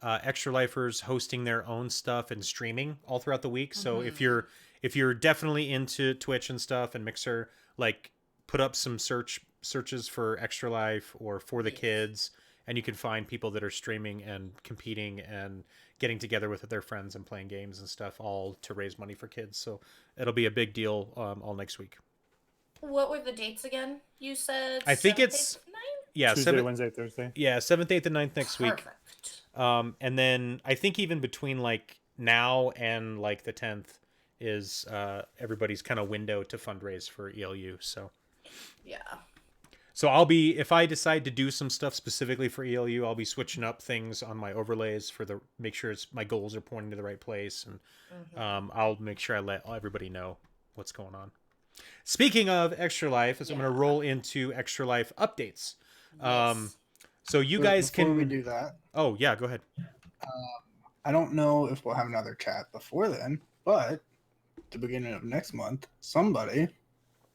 Extra Lifers hosting their own stuff and streaming all throughout the week. So if you're definitely into Twitch and stuff and Mixer, like put up some searches for Extra Life or For the Kids, and you can find people that are streaming and competing and getting together with their friends and playing games and stuff, all to raise money for kids. So it'll be a big deal all next week. What were the dates again? You said I think 7th, it's 8th, 9th? yeah, Tuesday, Wednesday, Thursday. Yeah, 7th, 8th, and 9th next week. Perfect. And then I think even between like now and like the 10th is everybody's kind of window to fundraise for ELU. So Yeah. So if I decide to do some stuff specifically for ELU, I'll be switching up things on my overlays make sure my goals are pointing to the right place, and I'll make sure I let everybody know what's going on. Speaking of Extra Life, I'm going to roll into Extra Life updates. Yes. So you guys Before can. we do that, Oh yeah, go ahead. I don't know if we'll have another chat before then, but at the beginning of next month, somebody,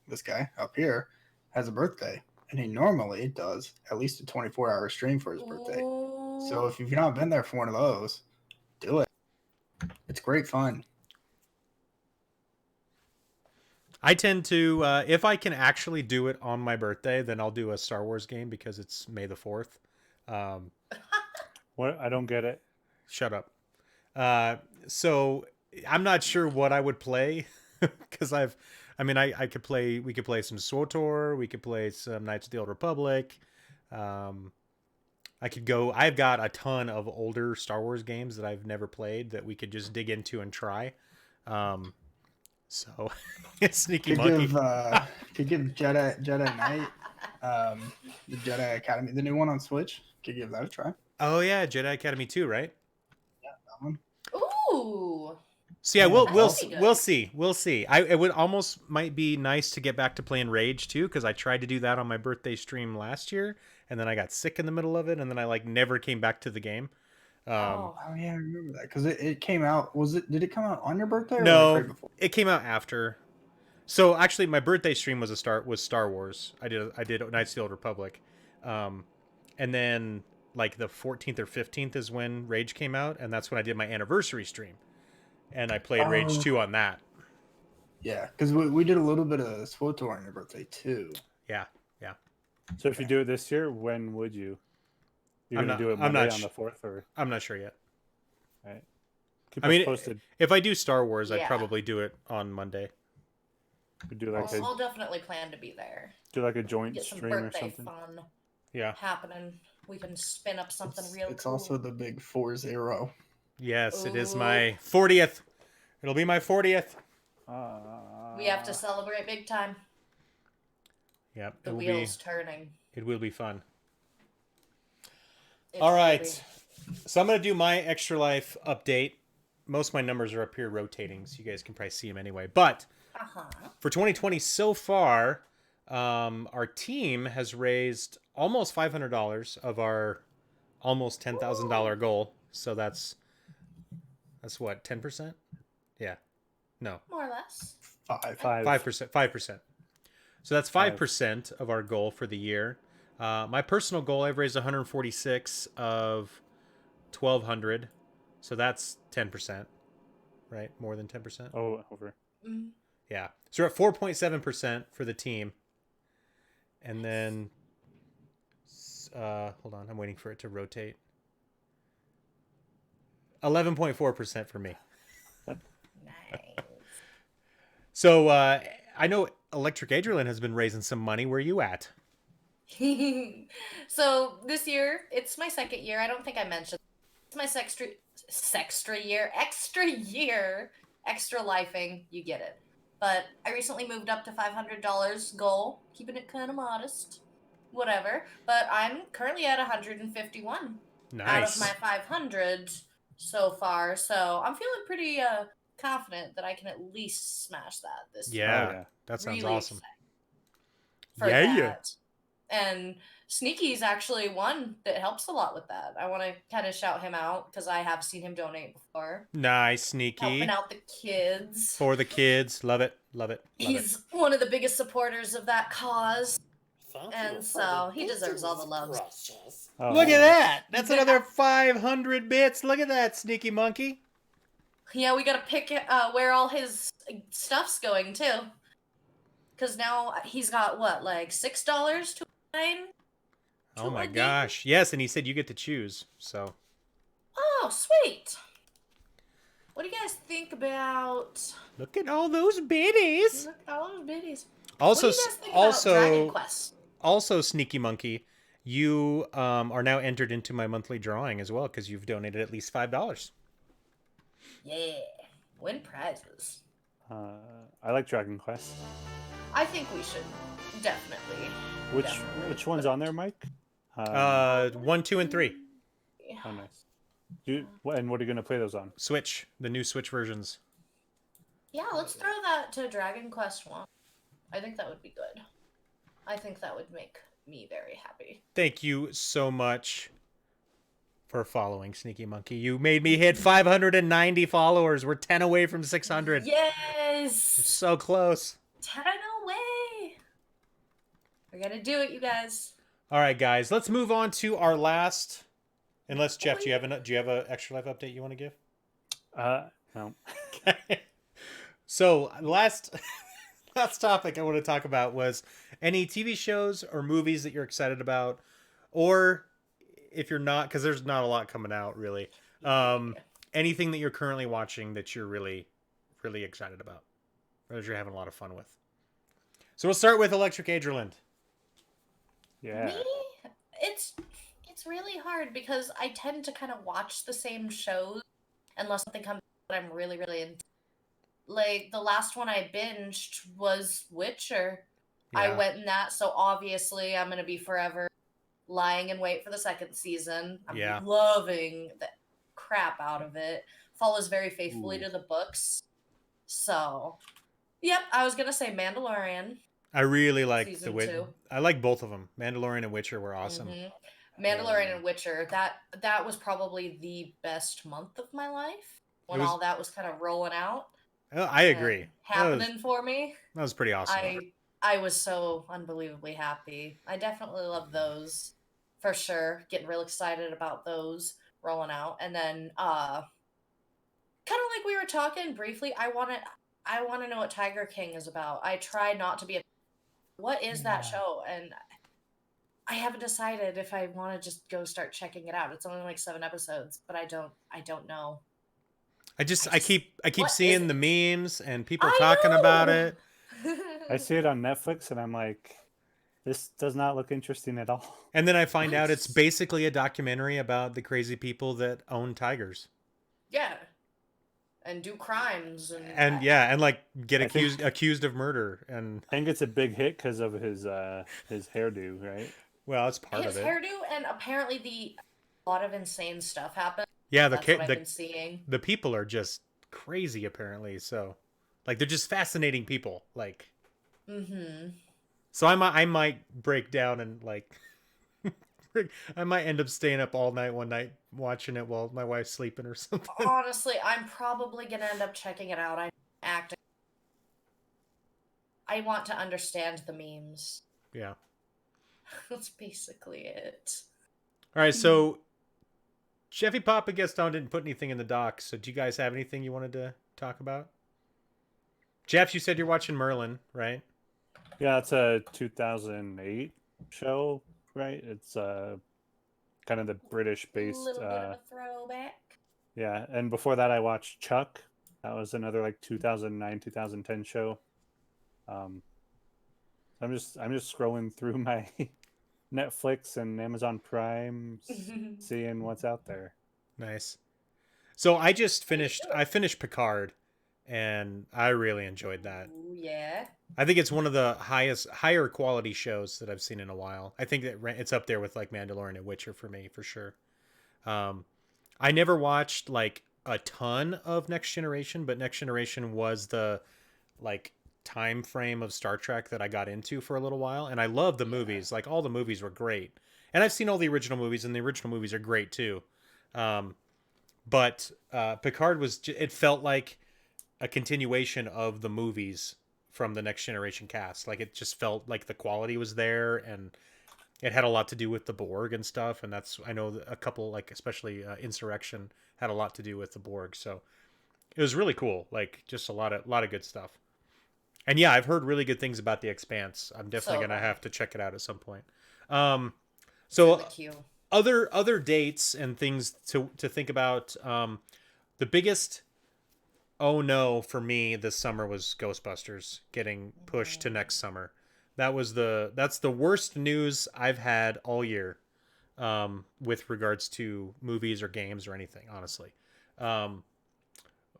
this guy up here, has a birthday, and he normally does at least a 24-hour stream for his birthday. So if you've not been there for one of those, do it. It's great fun. I tend to, if I can actually do it on my birthday, then I'll do a Star Wars game because it's May the 4th. What? I don't get it. Shut up. So I'm not sure what I would play because I could play, we could play some SWTOR, we could play some Knights of the Old Republic. I've got a ton of older Star Wars games that I've never played that we could just dig into and try. So sneaky monkey. Could give Jedi Knight, the Jedi Academy, the new one on Switch. Could give that a try. Oh yeah, Jedi Academy 2, right? Yeah, that one. Ooh. So yeah, we'll That'll be good. we'll see. It would almost might be nice to get back to playing Rage too, because I tried to do that on my birthday stream last year, and then I got sick in the middle of it, and then I like never came back to the game. Oh, Oh yeah, I remember that because it came out. Did it come out on your birthday or like No, right before? it came out after. So actually, my birthday stream was Star Wars. I did Knights of the Old Republic, um, and then like the 14th or 15th is when Rage came out, and that's when I did my anniversary stream, and I played Rage Oh. 2 on that. Yeah, because we did a little bit of SWTOR on your birthday too. Yeah, yeah. So if you do it this year, when would you? You're I'm gonna not- do it I'm Monday not on sh- the 4th, or I'm not sure yet. right? Keep I us mean, posted. if I do Star Wars, I'd Yeah. probably do it on Monday. We do like I'll definitely plan to be there. a joint Get some stream or birthday something. fun Yeah. happening. We can spin up something It's, real it's cool. also the big 4-0. Yes, it is Ooh. my 40th. It'll be my 40th. We have to celebrate big time. Yep. The wheels turning. It will be fun. It All will right. be. So I'm going to do my Extra Life update. Most of my numbers are up here rotating, so you guys can probably see them anyway. But Uh-huh. for 2020 so far, our team has raised almost $500 of our almost $10,000 goal. So that's what, 10%? Yeah. No, More or less. 5. 5%. 5%. So that's 5% of our goal for the year. My personal goal, I've raised 146 of 1,200. So that's 10%, right? More than 10%. Oh, over. Mm. Yeah. So we're at 4.7% for the team. And then, hold on, I'm waiting for it to rotate. 11.4% for me. Nice. So I know Electric Adrian has been raising some money. Where are you at? So this year, it's my second year. I don't think I mentioned. It's my extra year, extra lifing. You get it. But I recently moved up to $500 goal, keeping it kind of modest, whatever. But I'm currently at 151 out of Nice. my 500 so far. So I'm feeling pretty confident that I can at least smash that this year. Yeah, Oh, yeah. that sounds Really awesome. excited for Yeah, yeah. that. And Sneaky is actually one that helps a lot with that. I want to kind of shout him out because I have seen him donate before. Nice, Sneaky. Helping out the kids. For the kids. Love it. Love it. Love it. He's one of the biggest supporters of that cause. And so he deserves all the love. Oh, Look at nice. that. That's another 500 bits. Look at that, Sneaky Monkey. Yeah, we gotta pick where all his stuff's going too. Because now he's got what, like $6 to mine? Oh my Totally. gosh. Yes, and he said you get to choose. So Oh, sweet. What do you guys think about? look at all those biddies. Look at all those biddies. Also, what do you guys think about Dragon Quest? also, Sneaky Monkey, you are now entered into my monthly drawing as well because you've donated at least $5. Yeah, win prizes. I like Dragon Quest. I think we should definitely. Which definitely one's put- on there, Mike? 1, 2, and 3. Oh, nice. And what are you gonna play those on? Switch, the new Switch versions. Yeah, let's throw that to Dragon Quest 1. I think that would be good. I think that would make me very happy. Thank you so much for following, Sneaky Monkey. You made me hit 590 followers. We're 10 away from 600. Yes! So close. 10 away! We're gonna do it, you guys. All right, guys, let's move on to our last. Unless Jeff, do you have an extra life update you want to give? No. Okay. So last topic I want to talk about was any TV shows or movies that you're excited about, or if you're not, because there's not a lot coming out really. Anything that you're currently watching that you're really, really excited about, or that you're having a lot of fun with. So we'll start with Electric Adrian. Yeah. Me? It's really hard because I tend to kind of watch the same shows unless something comes that I'm really, really into. Like, the last one I binged was Witcher. I Yeah. went in that, so obviously I'm going to be forever lying in wait for the second season. I'm Yeah. loving the crap out of it. Follows very faithfully Ooh. to the books. So, yep, I was going to say Mandalorian. I really like Season 2. I like both of them. Mandalorian and Witcher were awesome. Mhm. Mandalorian and Witcher, that was probably the best month of my life when was- all that was kind of rolling out. Oh, I agree. and happening for me. That was pretty awesome. I was so unbelievably happy. I definitely love those for sure. Getting real excited about those rolling out. And then kind of like we were talking briefly, I want to know what Tiger King is about. I try not to be a what is that show? And I haven't decided if I want to just go start checking it out. It's only like 7 episodes, but I don't know. I keep what seeing is the memes and people I talking about know! it. I see it on Netflix, and I'm like, this does not look interesting at all. And then I find out it's What? basically a documentary about the crazy people that own tigers. Yeah. And do crimes And yeah, and like get I think- accused of murder. And I think it's a big hit because of his hairdo, right? well, it's part his of it. hairdo, and apparently a lot of insane stuff happened. Yeah, That's what I've been seeing. the people are just crazy apparently. So like they're just fascinating people. Like so I might break down and like I might end up staying up all night one night watching it while my wife's sleeping or something. Honestly, I'm probably gonna end up checking it out. I want to understand the memes. Yeah. That's basically it. All right, so Chevy Papa Gaston didn't put anything in the doc, so do you guys have anything you wanted to talk about? Jeff, you said you're watching Merlin, right? Yeah, it's a 2008 show, right? It's kind of the British-based. Little bit of a throwback. Yeah, and before that, I watched Chuck. That was another like 2009, 2010 show. I'm just scrolling through my Netflix and Amazon Prime, seeing what's out there. Nice. So I finished Picard, and I really enjoyed that. Ooh, yeah. I think it's one of the higher quality shows that I've seen in a while. I think that it's up there with like Mandalorian and Witcher for me, for sure. I never watched like a ton of Next Generation, but Next Generation was the like time frame of Star Trek that I got into for a little while, and I love the movies. Like all the movies were great, and I've seen all the original movies, and the original movies are great too. But Picard it felt like a continuation of the movies from the Next Generation cast. Like it just felt like the quality was there, and it had a lot to do with the Borg and stuff. And I know a couple, like especially Insurrection, had a lot to do with the Borg. So it was really cool. Like just a lot of good stuff. And yeah, I've heard really good things about The Expanse. I'm definitely gonna have to check it out at some point. So The queue. other dates and things to think about. The biggest oh no for me this summer was Ghostbusters getting pushed to next summer. That's the worst news I've had all year, with regards to movies or games or anything, honestly.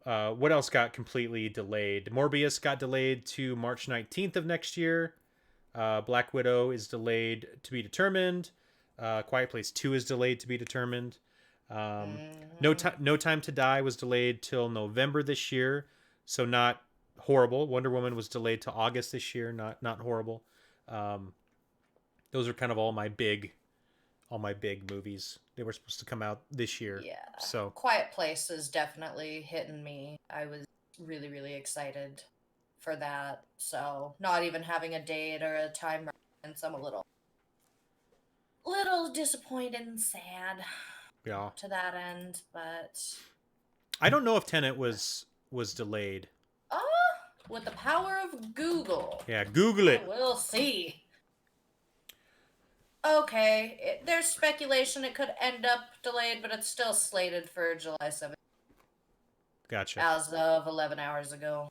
What else got completely delayed? Morbius got delayed to March 19th of next year. Black Widow is delayed to be determined. Quiet Place 2 is delayed to be determined. No Time to Die was delayed till November this year, so not horrible. Wonder Woman was delayed to August this year, not horrible. Those are kind of all my big movies. They were supposed to come out this year. Yeah. So Quiet Place is definitely hitting me. I was really, really excited for that. So not even having a date or a time reference, I'm a little disappointed and sad yeah, to that end. But I don't know if Tenet was delayed. with the power of Google, Yeah, Google it. we'll see. Okay, there's speculation it could end up delayed, but it's still slated for July 7th Gotcha. as of 11 hours ago.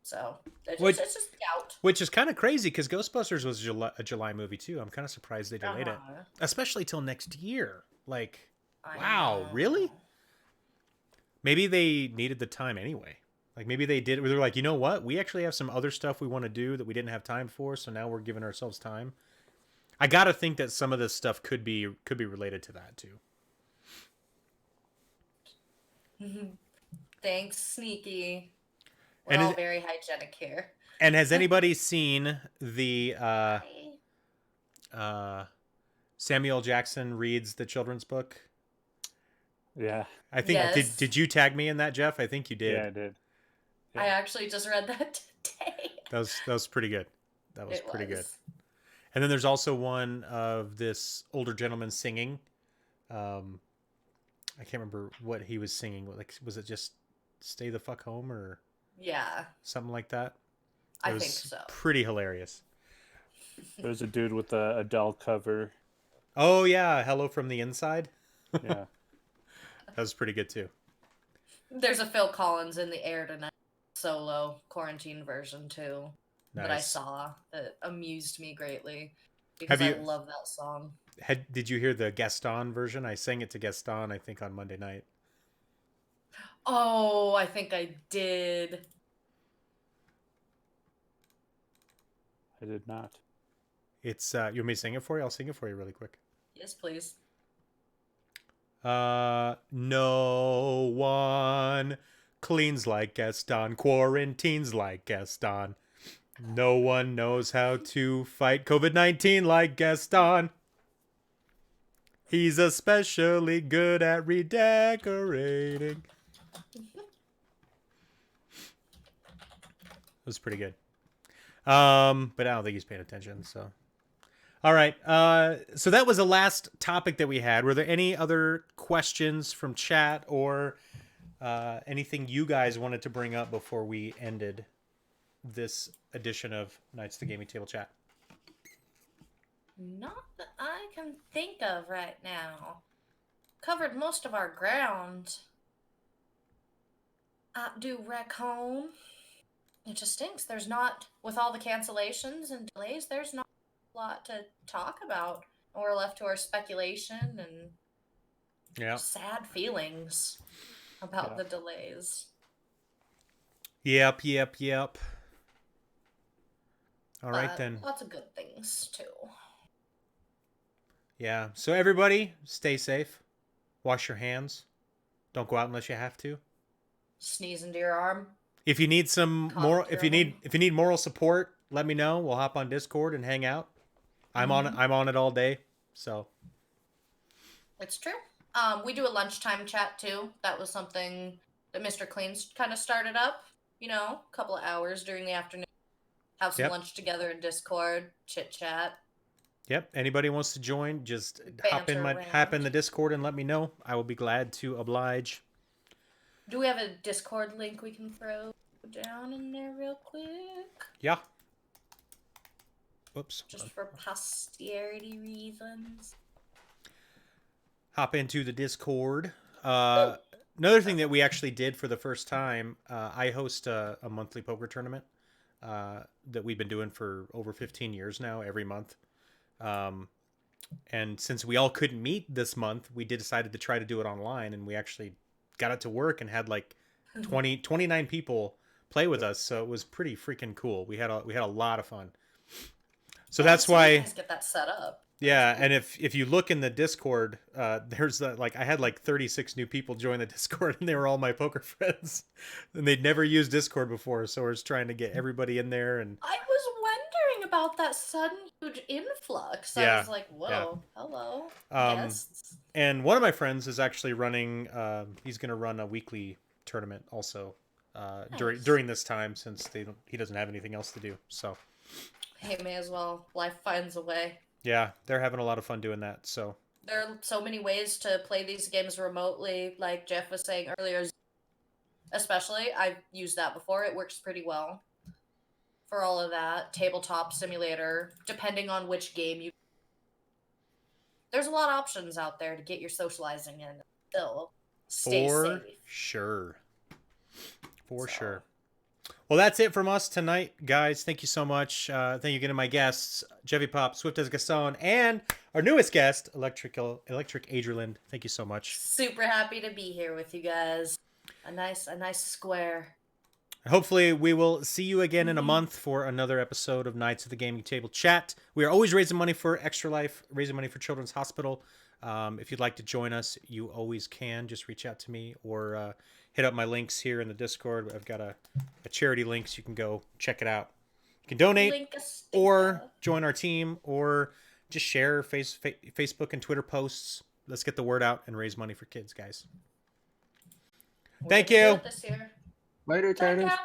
So, it's just doubt. Which is kind of crazy because Ghostbusters was a July movie too. I'm kind of surprised they delayed it, especially till next year. Like, wow, really? Maybe they needed the time anyway. Like maybe they did. They're like, you know what? We actually have some other stuff we want to do that we didn't have time for, so now we're giving ourselves time. I gotta think that some of this stuff could be related to that too. Thanks, Sneaky. We're And all very hygienic here. And has anybody seen the Samuel Jackson reads the children's book. Yeah. I think Yes. did you tag me in that, Jeff? I think you did. Yeah, I did. I actually just read that today. That was pretty good. That was It pretty good. was. And then there's also one of this older gentleman singing. I can't remember what he was singing. Like, was it just "Stay the fuck home" or Yeah, something like that? I It was think so. pretty hilarious. There's a dude with a Adele cover. Oh yeah, "Hello from the Inside." Yeah. That was pretty good too. There's a Phil Collins in the air tonight solo quarantine version too that I Nice. saw that amused me greatly because you- I love that song. Did you hear the Gaston version? I sang it to Gaston, I think, on Monday night. Oh, I think I did. I did not. It's you want me to sing it for you? I'll sing it for you really quick. Yes, please. No one cleans like Gaston, quarantines like Gaston. No one knows how to fight COVID-19 like Gaston. He's especially good at redecorating. It was pretty good. But I don't think he's paying attention, so. All right. So that was the last topic that we had. Were there any other questions from chat or anything you guys wanted to bring up before we ended this edition of Knights of the Gaming Table Chat? Not that I can think of right now. Covered most of our ground. Do rec home. It just stinks. There's not, with all the cancellations and delays, there's not a lot to talk about. We're left to our speculation and Yeah. sad feelings about Yeah. the delays. Yep. All right, But then. Lots of good things too. Yeah. So everybody, stay safe. Wash your hands. Don't go out unless you have to. Sneeze into your arm. If you need some Cough more, into if your you arm. need moral support, let me know. We'll hop on Discord and hang out. I'm on it all day. So It's true. We do a lunchtime chat too. That was something that Mr. Cleans kind of started up. You know, a couple of hours during the afternoon. Have some Yep. lunch together in Discord, chit chat. yep. Anybody wants to join, just hop in Banter the around. Discord and let me know. I will be glad to oblige. Do we have a Discord link we can throw down in there real quick? Yeah. Whoops. Just for posterity reasons. Hop into the Discord. Another thing that we actually did for the first time, I host a monthly poker tournament that we've been doing for over 15 years now, every month. And since we all couldn't meet this month, we decided to try to do it online, and we actually got it to work and had like 29 people play with us. So it was pretty freaking cool. We had a lot of fun. So that's So you why. guys get that set up. Yeah, and if you look in the Discord, there's like I had like 36 new people join the Discord, and they were all my poker friends, and they'd never used Discord before, so we're just trying to get everybody in there. And I was wondering about that sudden huge influx. I Yeah, was like, whoa, hello. Um, Guests. and one of my friends is actually running. He's going to run a weekly tournament also Nice. during this time, since he doesn't have anything else to do. So Hey, may as well. Life finds a way. yeah, they're having a lot of fun doing that. So There are so many ways to play these games remotely, like Jeff was saying earlier. Especially, I've used that before. It works pretty well for all of that. Tabletop simulator, depending on which game you. There's a lot of options out there to get your socializing in. Still, stay for safe. sure, for So. sure. Well, that's it from us tonight, guys. Thank you so much. Thank you again to my guests, Jeffy Pop, Swift as Gaston, and our newest guest, Electric Adriland. Thank you so much. Super happy to be here with you guys. A nice square. Hopefully, we will see you again in a month for another episode of Knights of the Gaming Table Chat. We are always raising money for Extra Life, raising money for Children's Hospital. If you'd like to join us, you always can. Just reach out to me or hit up my links here in the Discord. I've got a charity link, so you can go check it out. You can donate Link a sticker. or join our team or just share Facebook and Twitter posts. Let's get the word out and raise money for kids, guys. We're Thank gonna do you. it this year. Later, Bye, taters. Cal.